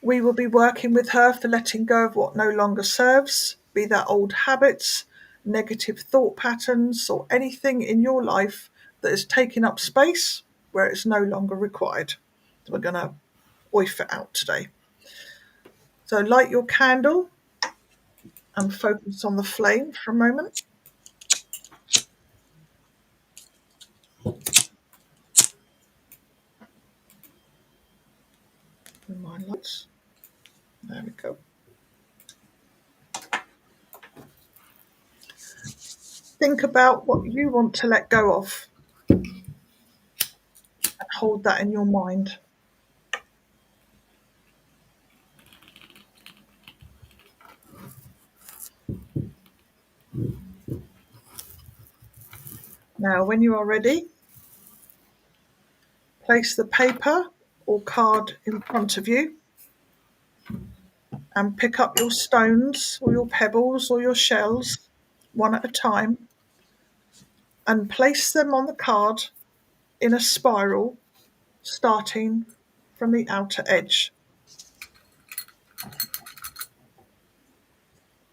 We will be working with her for letting go of what no longer serves, be that old habits, negative thought patterns, or anything in your life that is taking up space where it's no longer required. So we're going to oif it out today. So light your candle and focus on the flame for a moment. My lights. There we go. Think about what you want to let go of and hold that in your mind. Now, when you are ready, place the paper or card in front of you and pick up your stones or your pebbles or your shells one at a time and place them on the card in a spiral starting from the outer edge.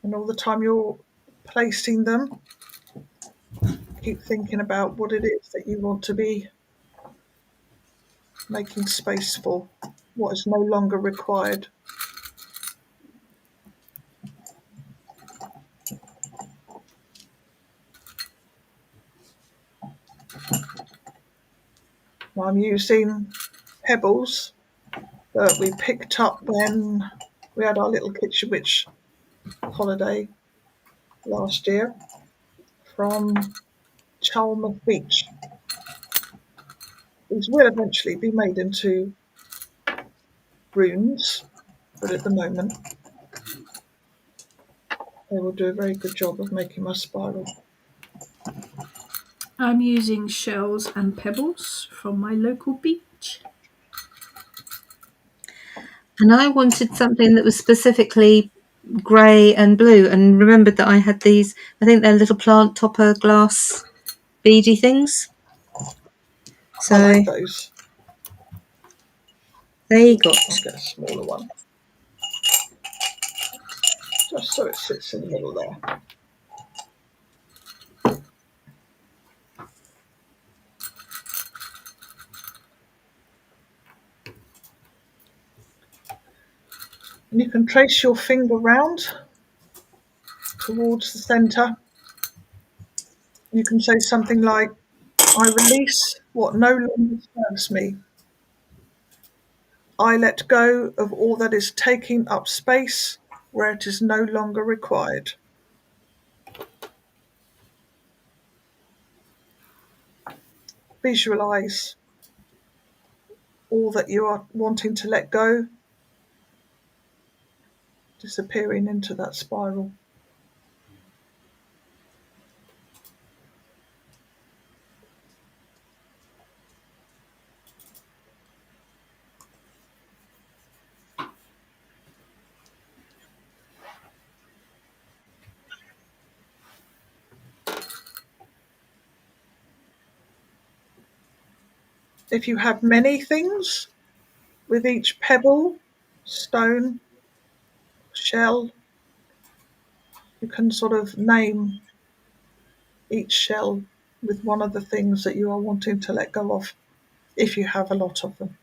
And all the time you're placing them, keep thinking about what it is that you want to be making space for, what is no longer required. I'm using pebbles that we picked up when we had our little Kitchen Witch holiday last year from Chalmers Beach. These will eventually be made into runes, but at the moment they will do a very good job of making my spiral. I'm using shells and pebbles from my local beach. And I wanted something that was specifically grey and blue, and remembered that I had these, I think they're little plant topper glass beady things. So I like those. they got I'll get a smaller one, just so it sits in the middle there. And you can trace your finger round towards the centre. You can say something like, I release what no longer serves me. I let go of all that is taking up space where it is no longer required. Visualize all that you are wanting to let go disappearing into that spiral. If you have many things, with each pebble, stone, shell, you can sort of name each shell with one of the things that you are wanting to let go of, if you have a lot of them.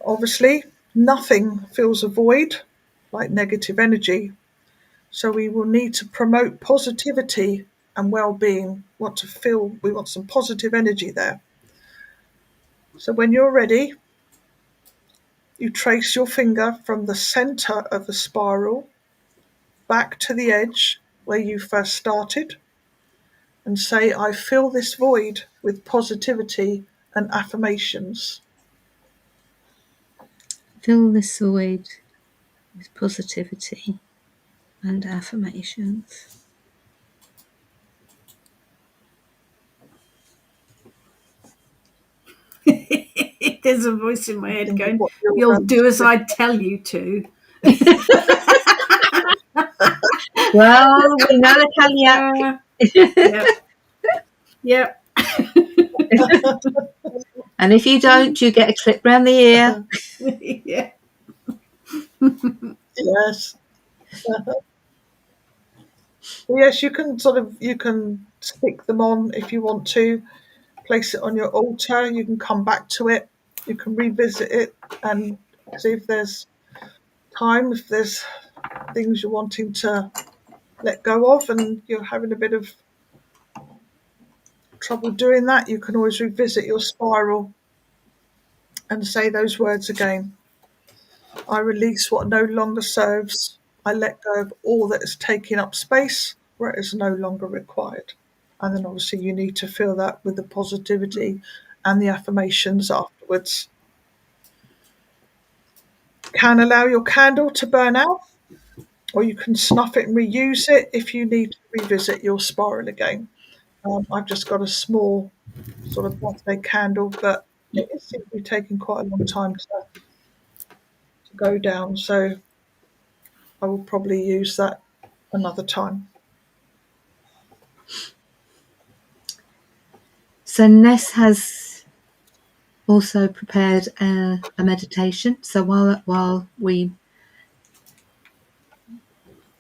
Obviously, nothing fills a void like negative energy, so we will need to promote positivity and well-being. We want some positive energy there. So when you're ready, you trace your finger from the center of the spiral back to the edge where you first started and say, I fill this void with positivity and affirmations. fill this void with positivity and affirmations. There's a voice in my head Think of going, what your "You'll do as I tell you to." Well, we know the Cailleach. Yep. Yep. And if you don't, you get a clip round the ear. Yeah. yes. Yes, you can stick them on if you want to, place it on your altar, you can come back to it, you can revisit it and see if there's time, if there's things you're wanting to let go of and you're having a bit of trouble doing that, you can always revisit your spiral and say those words again. I release what no longer serves. I let go of all that is taking up space where it is no longer required. And then obviously you need to feel that with the positivity and the affirmations afterwards. Can allow your candle to burn out, or you can snuff it and reuse it if you need to revisit your spiral again. I've just got a small sort of birthday candle, but it seems to be taking quite a long time to go down, so I will probably use that another time. So Ness has also prepared a meditation. So while we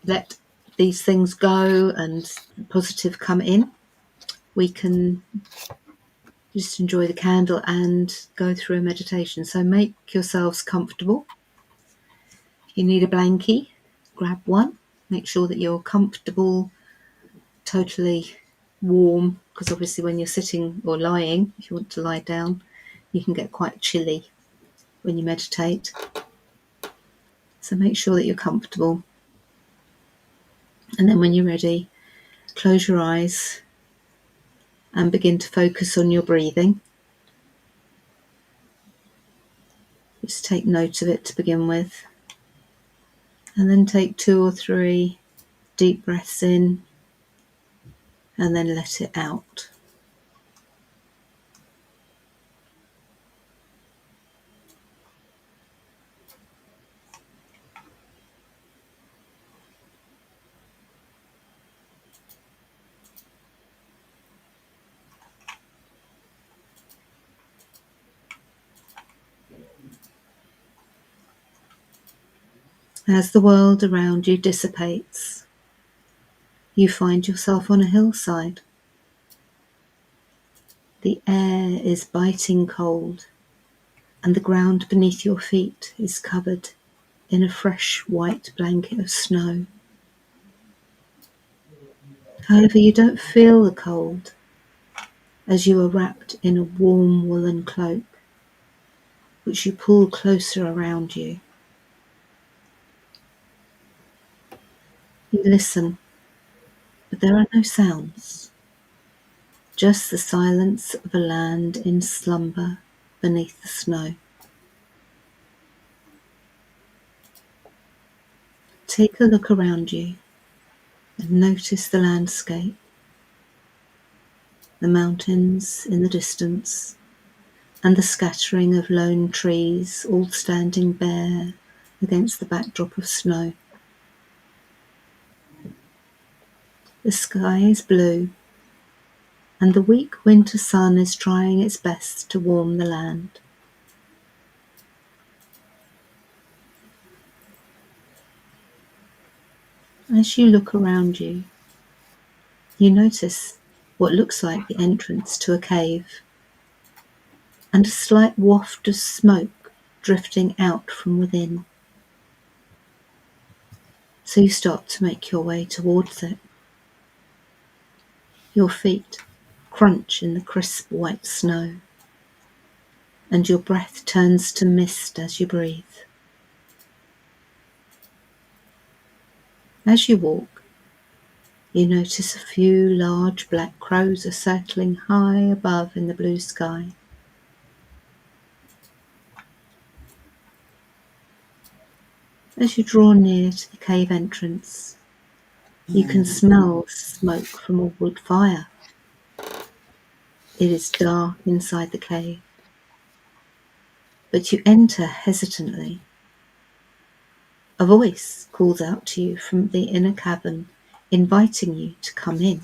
let these things go and positive come in, we can just enjoy the candle and go through a meditation. So make yourselves comfortable. If you need a blankie, grab one. Make sure that you're comfortable, totally warm, because obviously when you're sitting or lying, if you want to lie down, you can get quite chilly when you meditate. So make sure that you're comfortable. And then when you're ready, close your eyes and begin to focus on your breathing. Just take note of it to begin with, and then take 2 or 3 deep breaths in and then let it out. As the world around you dissipates, you find yourself on a hillside. The air is biting cold, and the ground beneath your feet is covered in a fresh white blanket of snow. However, you don't feel the cold, as you are wrapped in a warm woolen cloak, which you pull closer around you. You listen, but there are no sounds, just the silence of a land in slumber beneath the snow. Take a look around you and notice the landscape, the mountains in the distance, and the scattering of lone trees all standing bare against the backdrop of snow. The sky is blue, and the weak winter sun is trying its best to warm the land. As you look around you, you notice what looks like the entrance to a cave, and a slight waft of smoke drifting out from within. So you start to make your way towards it. Your feet crunch in the crisp white snow, and your breath turns to mist as you breathe. As you walk, you notice a few large black crows are circling high above in the blue sky. As you draw near to the cave entrance, you can smell smoke from a wood fire. It is dark inside the cave, but you enter hesitantly. A voice calls out to you from the inner cavern, inviting you to come in.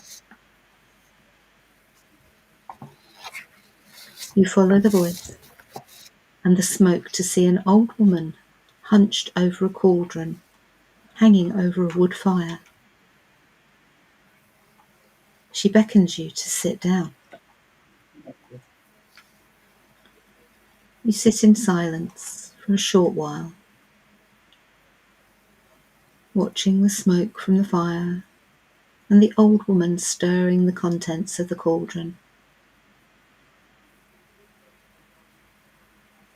You follow the voice and the smoke to see an old woman hunched over a cauldron, hanging over a wood fire. She beckons you to sit down. You sit in silence for a short while, watching the smoke from the fire and the old woman stirring the contents of the cauldron.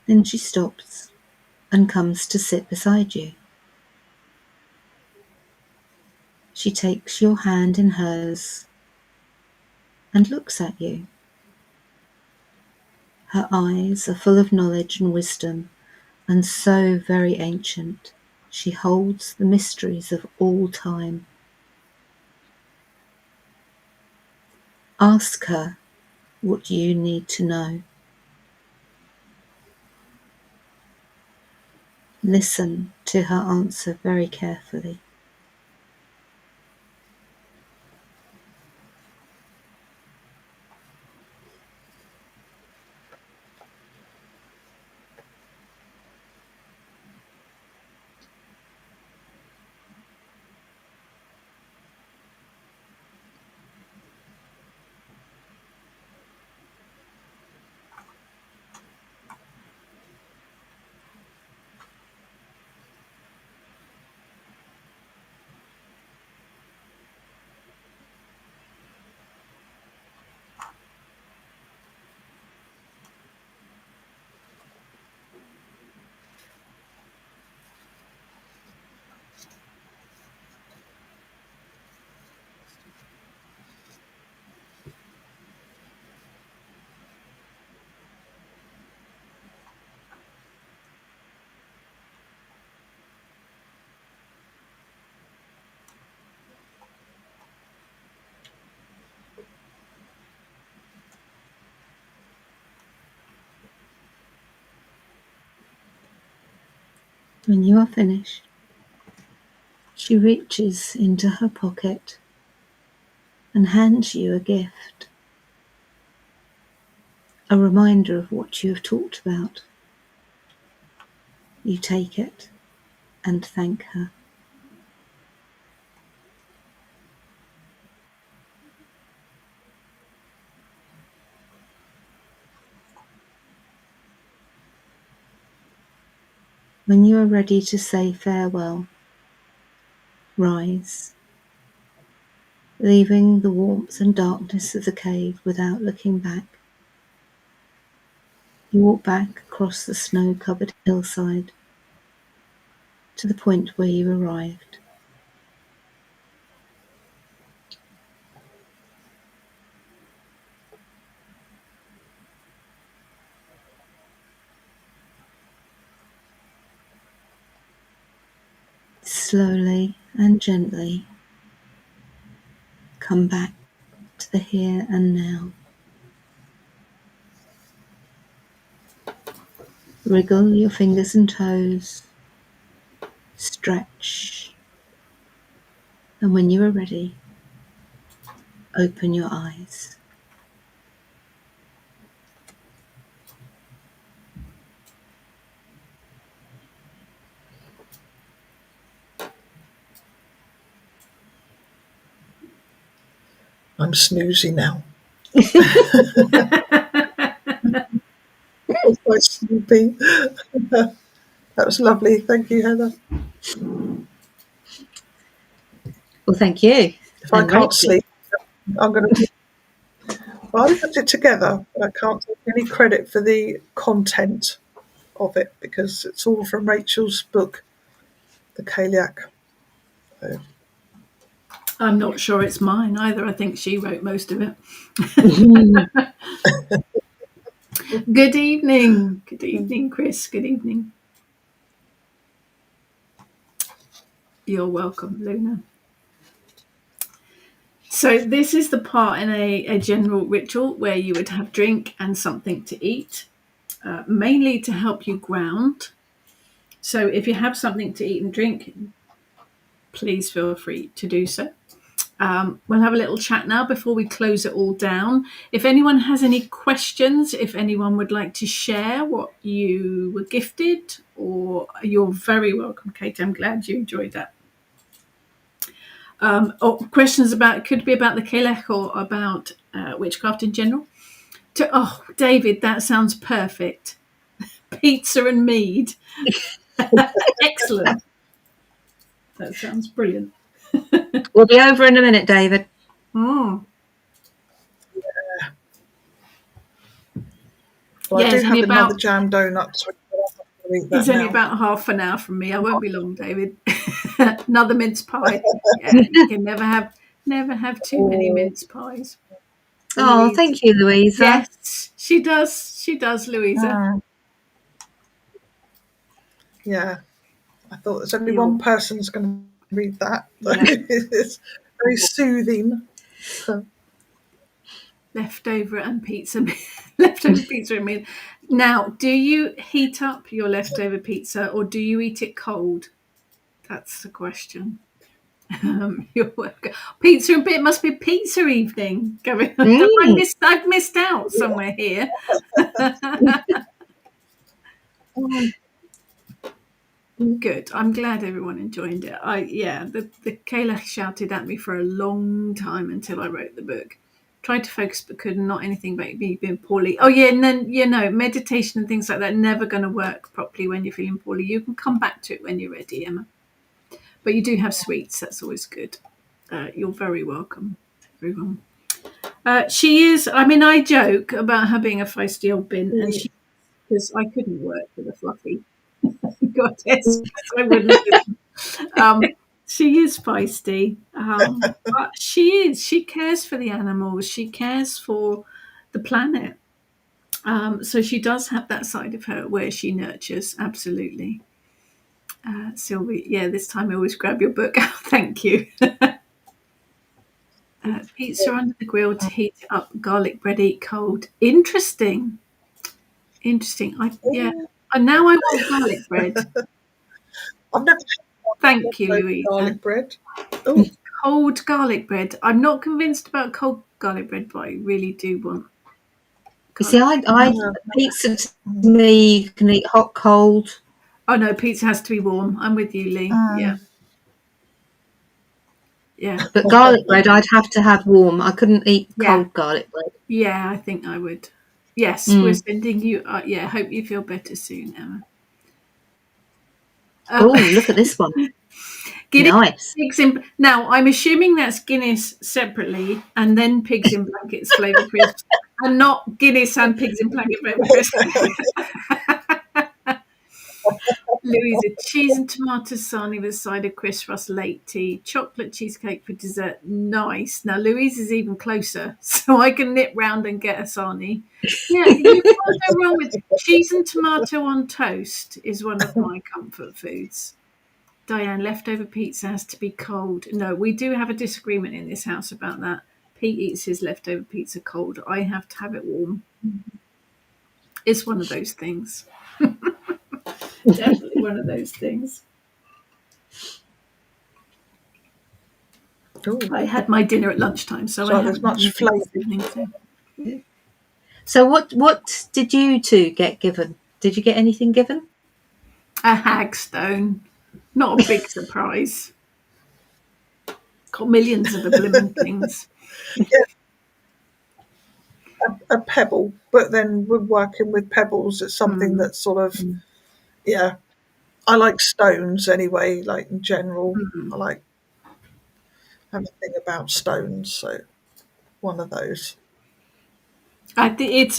Then she stops and comes to sit beside you. She takes your hand in hers and looks at you. Her eyes are full of knowledge and wisdom, and so very ancient. She holds the mysteries of all time. Ask her what you need to know. Listen to her answer very carefully. When you are finished, she reaches into her pocket and hands you a gift, a reminder of what you have talked about. You take it and thank her. When you are ready to say farewell, rise, leaving the warmth and darkness of the cave without looking back. You walk back across the snow-covered hillside to the point where you arrived. Slowly and gently come back to the here and now. Wriggle your fingers and toes, stretch, and when you are ready, open your eyes. I'm snoozy now. Quite sleepy. That was lovely. Thank you, Heather. Well, thank you. If I And can't Rachel. sleep, I'm going to. Well, I put it together, but I can't take any credit for the content of it because it's all from Rachel's book, The Cailleach. So, I'm not sure it's mine either. I think she wrote most of it. Good evening. Good evening, Chris. Good evening. You're welcome, Luna. So this is the part in a general ritual where you would have drink and something to eat, mainly to help you ground. So if you have something to eat and drink, please feel free to do so. We'll have a little chat now before we close it all down. If anyone has any questions, if anyone would like to share what you were gifted, or you're very welcome, Kate. I'm glad you enjoyed that. Or questions about, could be about the Cailleach or about witchcraft in general. Oh, David, that sounds perfect. Pizza and mead. Excellent. That sounds brilliant. We'll be over in a minute, David. Mm. well, Yeah, I do it's have only another about jam donut, so I'll eat that it's only now. about half an hour from me. I won't be long, David. Another mince pie. Yeah, you can never have too many mince pies. Oh, Louisa. thank you, Louisa. Yes, she does. She does, Louisa. Yeah, I thought there's only You're, one person's going to read that. yeah. It's very soothing. Leftover and pizza. Leftover pizza and meal. Now, do you heat up your leftover pizza or do you eat it cold? That's the question. You're welcome. Pizza and bit must be pizza evening going on. Mm. I've missed out somewhere here. Good. I'm glad everyone enjoyed it. The Cailleach shouted at me for a long time until I wrote the book. Tried to focus but couldn't. Not anything about me being poorly. Oh yeah, and then meditation and things like that never going to work properly when you're feeling poorly. You can come back to it when you're ready, Emma. But you do have sweets. That's always good. You're very welcome, everyone. She is. I mean, I joke about her being a feisty old bin, and she because I couldn't work with a fluffy goddess. I wouldn't. She is feisty, but she is. She cares for the animals. She cares for the planet. So she does have that side of her where she nurtures. Absolutely, Sylvie. Yeah, this time I always grab your book. Thank you. Pizza under the grill to heat up. Garlic bread, eat cold. Interesting. And now I want garlic bread. I've never had Thank you, Louisa. garlic bread. Oh, Cold garlic bread. I'm not convinced about cold garlic bread, but I really do want. You see, pizza to me, you can eat hot, cold. Oh no, pizza has to be warm. I'm with you, Lee. Yeah. Yeah. But garlic bread, I'd have to have warm. I couldn't eat Yeah. cold garlic bread. Yeah, I think I would. Yes, we're sending you. Yeah, hope you feel better soon, Emma. Oh, look at this one. Guinness, Nice. pigs in. Now, I'm assuming that's Guinness separately, and then pigs in blankets flavour crisps, and not Guinness and pigs in blanket flavour crisps. Louisa, cheese and tomato sarnie with a side of Chris Russ late tea, chocolate cheesecake for dessert. Nice. Now, Louisa's even closer, so I can nip round and get a sarnie. Yeah, you can't go wrong with cheese and tomato on toast is one of my comfort foods. Diane, leftover pizza has to be cold. No, we do have a disagreement in this house about that. Pete eats his leftover pizza cold. I have to have it warm. It's one of those things. Definitely one of those things. ooh. I had my dinner at lunchtime, so I There's haven't much had anything flavour. this evening. So. So what did you two get given? Did you get anything given? A hagstone. Not a big surprise. Got millions of the blimmin' things. A pebble, but then we're working with pebbles. It's something that's sort of, yeah. I like stones anyway, like in general. I like have a thing about stones, so one of those. I think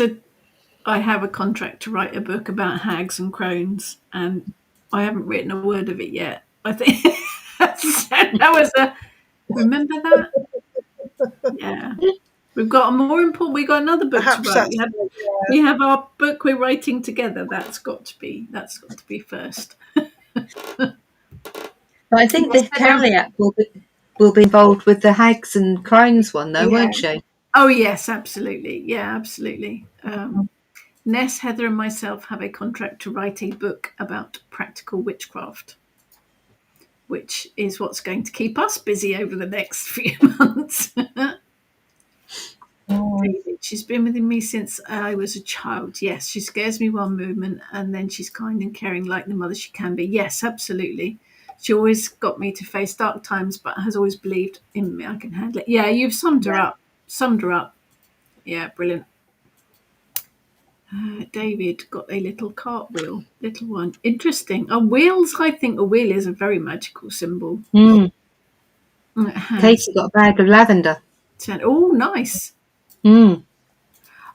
I have a contract to write a book about hags and crones, and I haven't written a word of it yet. I think that was a. Remember that? Yeah. We've got another book to Perhaps write. that's We have our book we're writing together. That's got to be first. But I think Yes, the Cailleach will be involved with the hags and crones one, though, won't she? Oh yes, absolutely. Yeah, absolutely. Ness, Heather, and myself have a contract to write a book about practical witchcraft, which is what's going to keep us busy over the next few months. David, she's been with me since I was a child. Yes, she scares me one movement, and then she's kind and caring like the mother she can be. Yes, absolutely. She always got me to face dark times, but has always believed in me. I can handle it. Yeah, you've summed her up. Yeah, brilliant. David got a little cartwheel, little one. Interesting. Wheels, I think a wheel is a very magical symbol. Mm. It has. Katie got a bag of lavender. Oh, nice. Mm.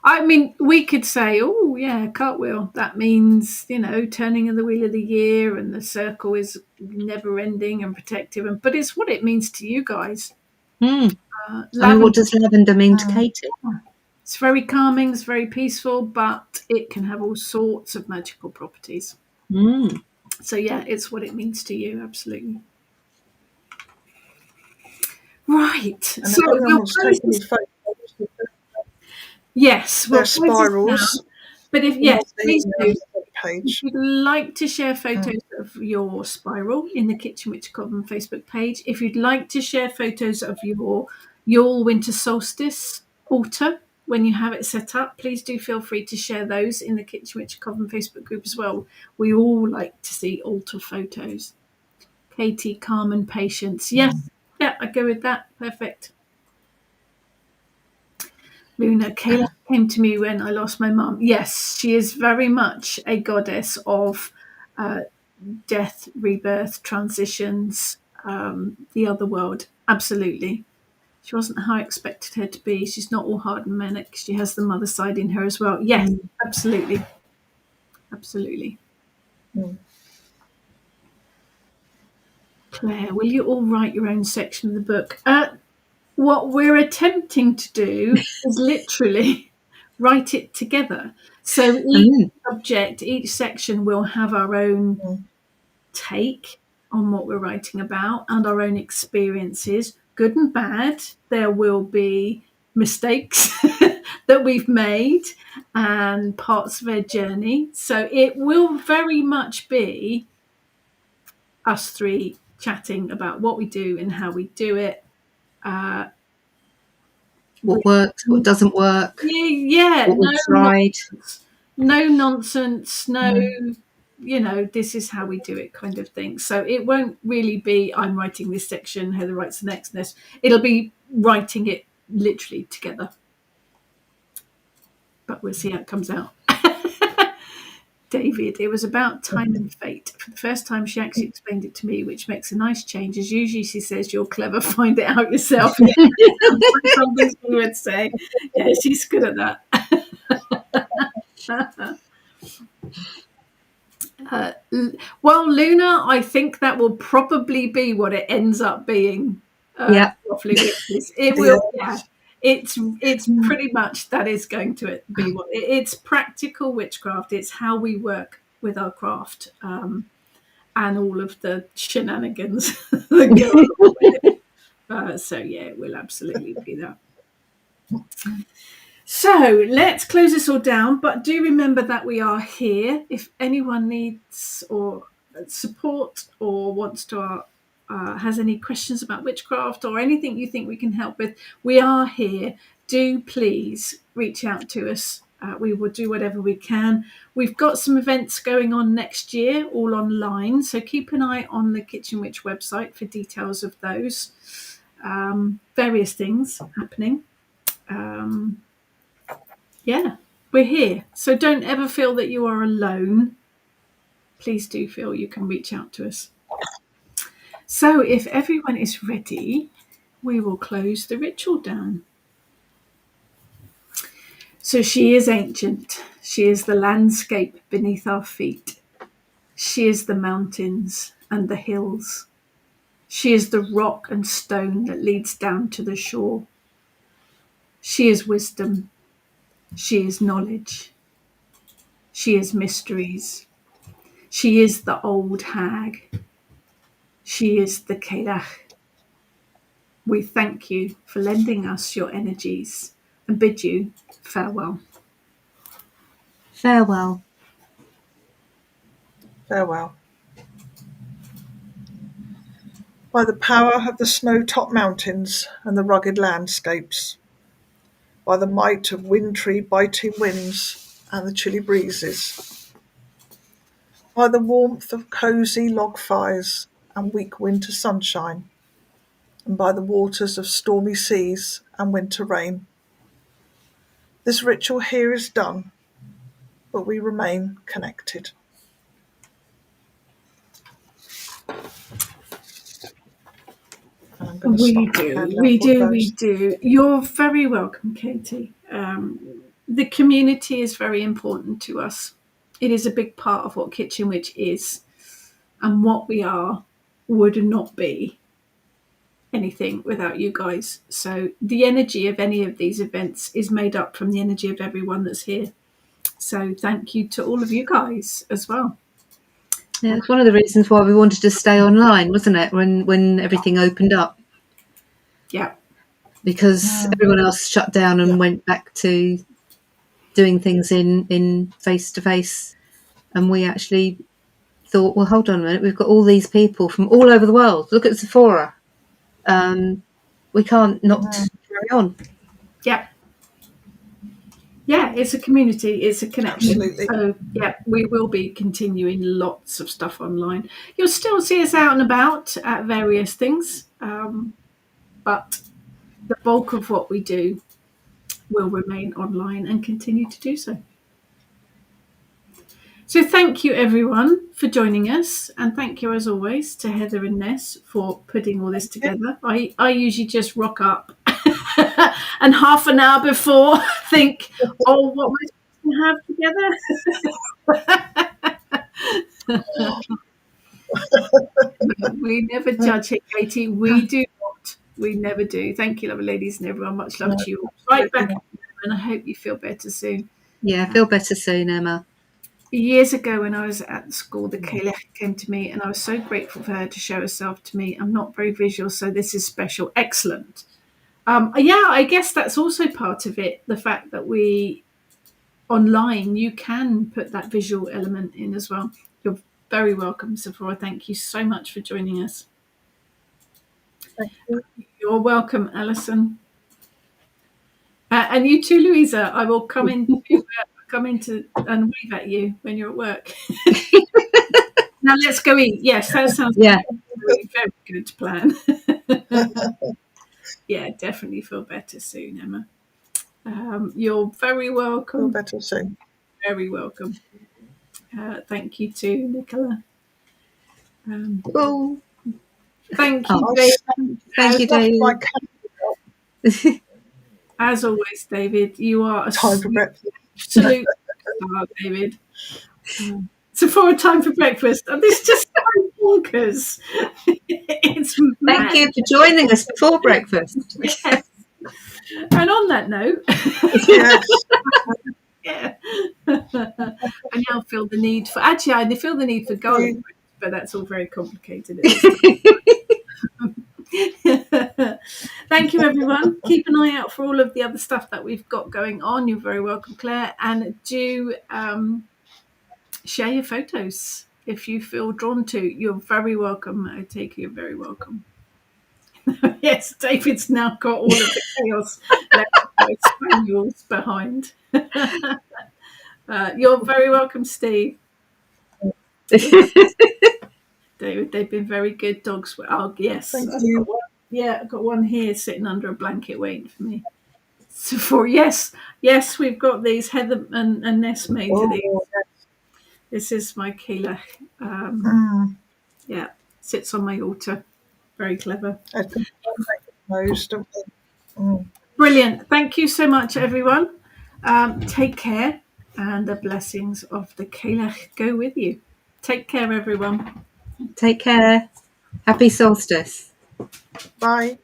I mean, we could say, oh, yeah, cartwheel. That means, turning of the wheel of the year and the circle is never ending and protective. But it's what it means to you guys. Mm. I mean, Lavender, what does lavender mean to Katie? it's very calming, it's very peaceful, but it can have all sorts of magical properties. Mm. So, yeah, it's what it means to you, absolutely. Right. And So if anyone we'll wants to close take any this. photos, Yes, they're we'll close this spirals. down. But On please the do. If page. you'd like to share photos of your spiral in the Kitchen Witch Coven Facebook page, if you'd like to share photos of your Yule Winter Solstice altar when you have it set up, please do feel free to share those in the Kitchen Witch Coven Facebook group as well. We all like to see altar photos. Katie, calm and patience. Yes, yeah, I go with that. Perfect. Luna, Cailleach came to me when I lost my mum. Yes, she is very much a goddess of death, rebirth, transitions, the other world. Absolutely. She wasn't how I expected her to be. She's not all hard and manic. She has the mother side in her as well. Yes, absolutely. Absolutely. Claire, will you all write your own section of the book? What we're attempting to do is literally write it together. So each subject, each section will have our own take on what we're writing about and our own experiences, good and bad. There will be mistakes that we've made and parts of our journey. So it will very much be us three chatting about what we do and how we do it. What works, what doesn't work, Yeah, what we've tried. no nonsense, no, this is how we do it kind of thing. So it won't really be, I'm writing this section, Heather writes the next. It'll be writing it literally together. But we'll see how it comes out. David, it was about time and fate. For the first time, she actually explained it to me, which makes a nice change. As usually, she says, "You're clever, find it out yourself." Something she would say. Yeah, she's good at that. Well, Luna, I think that will probably be what it ends up being. Yeah. Roughly, it will. Yeah, it's pretty much that is going to be what it's practical witchcraft. It's how we work with our craft, and all of the shenanigans that go along with it. So yeah, it will absolutely be that. So let's close this all down, but do remember that we are here. If anyone needs or support or wants to has any questions about witchcraft or anything you think we can help with, we are here. Do please reach out to us. We will do whatever we can. We've got some events going on next year, all online, so keep an eye on the Kitchen Witch website for details of those. Various things happening. Yeah, we're here. So don't ever feel that you are alone. Please do feel you can reach out to us. So if everyone is ready, we will close the ritual down. So she is ancient. She is the landscape beneath our feet. She is the mountains and the hills. She is the rock and stone that leads down to the shore. She is wisdom. She is knowledge. She is mysteries. She is the old hag. She is the Cailleach. We thank you for lending us your energies and bid you farewell. Farewell. Farewell. By the power of the snow-topped mountains and the rugged landscapes, by the might of wintry biting winds and the chilly breezes, by the warmth of cosy log fires and weak winter sunshine, and by the waters of stormy seas and winter rain. This ritual here is done, but we remain connected. We do. You're very welcome, Katie. The community is very important to us. It is a big part of what Kitchen Witch is, and what we are would not be anything without you guys. So the energy of any of these events is made up from the energy of everyone that's here. So thank you to all of you guys as well. Yeah, it's one of the reasons why we wanted to stay online, wasn't it, when everything opened up? Yeah. Because everyone else shut down and went back to doing things in face-to-face. And we actually thought, well, hold on a minute, we've got all these people from all over the world. Look at Sephora. We can't not carry on. Yeah. Yeah, it's a community, it's a connection. Absolutely. So, yeah, we will be continuing lots of stuff online. You'll still see us out and about at various things, but the bulk of what we do will remain online and continue to do so. So thank you, everyone, for joining us. And thank you, as always, to Heather and Ness for putting all this together. I usually just rock up and half an hour before think, oh, what am I supposed to have together? We never judge it, Katie. We do not. We never do. Thank you, lovely ladies and everyone. Much love to you. Right back, and I hope you feel better soon. Yeah, feel better soon, Emma. Years ago when I was at school, the Cailleach came to me and I was so grateful for her to show herself to me. I'm not very visual, so this is special. Excellent. Yeah, I guess that's also part of it. The fact that we online, you can put that visual element in as well. You're Very welcome, Sephora. Thank you so much for joining us. Thank you. You're welcome, Alison. And you too, Louisa. I will come into and wave at you when you're at work. Now let's go eat. Yes, that sounds Yeah. like a very, very good plan. Yeah, definitely feel better soon, Emma. You're very welcome. Feel better soon. Very welcome. Thank you too, Nicola. Oh, Thank you, Oh, David. thank you, Stuffed my David. cat As always, David, you are a time for breakfast. absolute star, David. So for a time for breakfast, and this just sounds bonkers. It's Thank mad. you for joining us before breakfast. Yes. And on that note, Yes. yeah, I now feel the need for. Actually, I feel the need for garlic bread, but that's all very complicated. At this time. Thank you, everyone. Keep an eye out for all of the other stuff that we've got going on. You're very welcome, Claire, and do share your photos if you feel drawn to. You're very welcome. I take it you're very welcome. Yes, David's now got all of the chaos spaniels behind. You're very welcome, Steve. David, they've been very good dogs. Oh, yes. Thank you. I've got one here sitting under a blanket waiting for me. So yes, we've got these. Heather and Ness made these. This is my Cailleach. Yeah, sits on my altar. Very clever. Brilliant. Thank you so much, everyone. Take care, and the blessings of the Cailleach go with you. Take care, everyone. Take care. Happy solstice. Bye.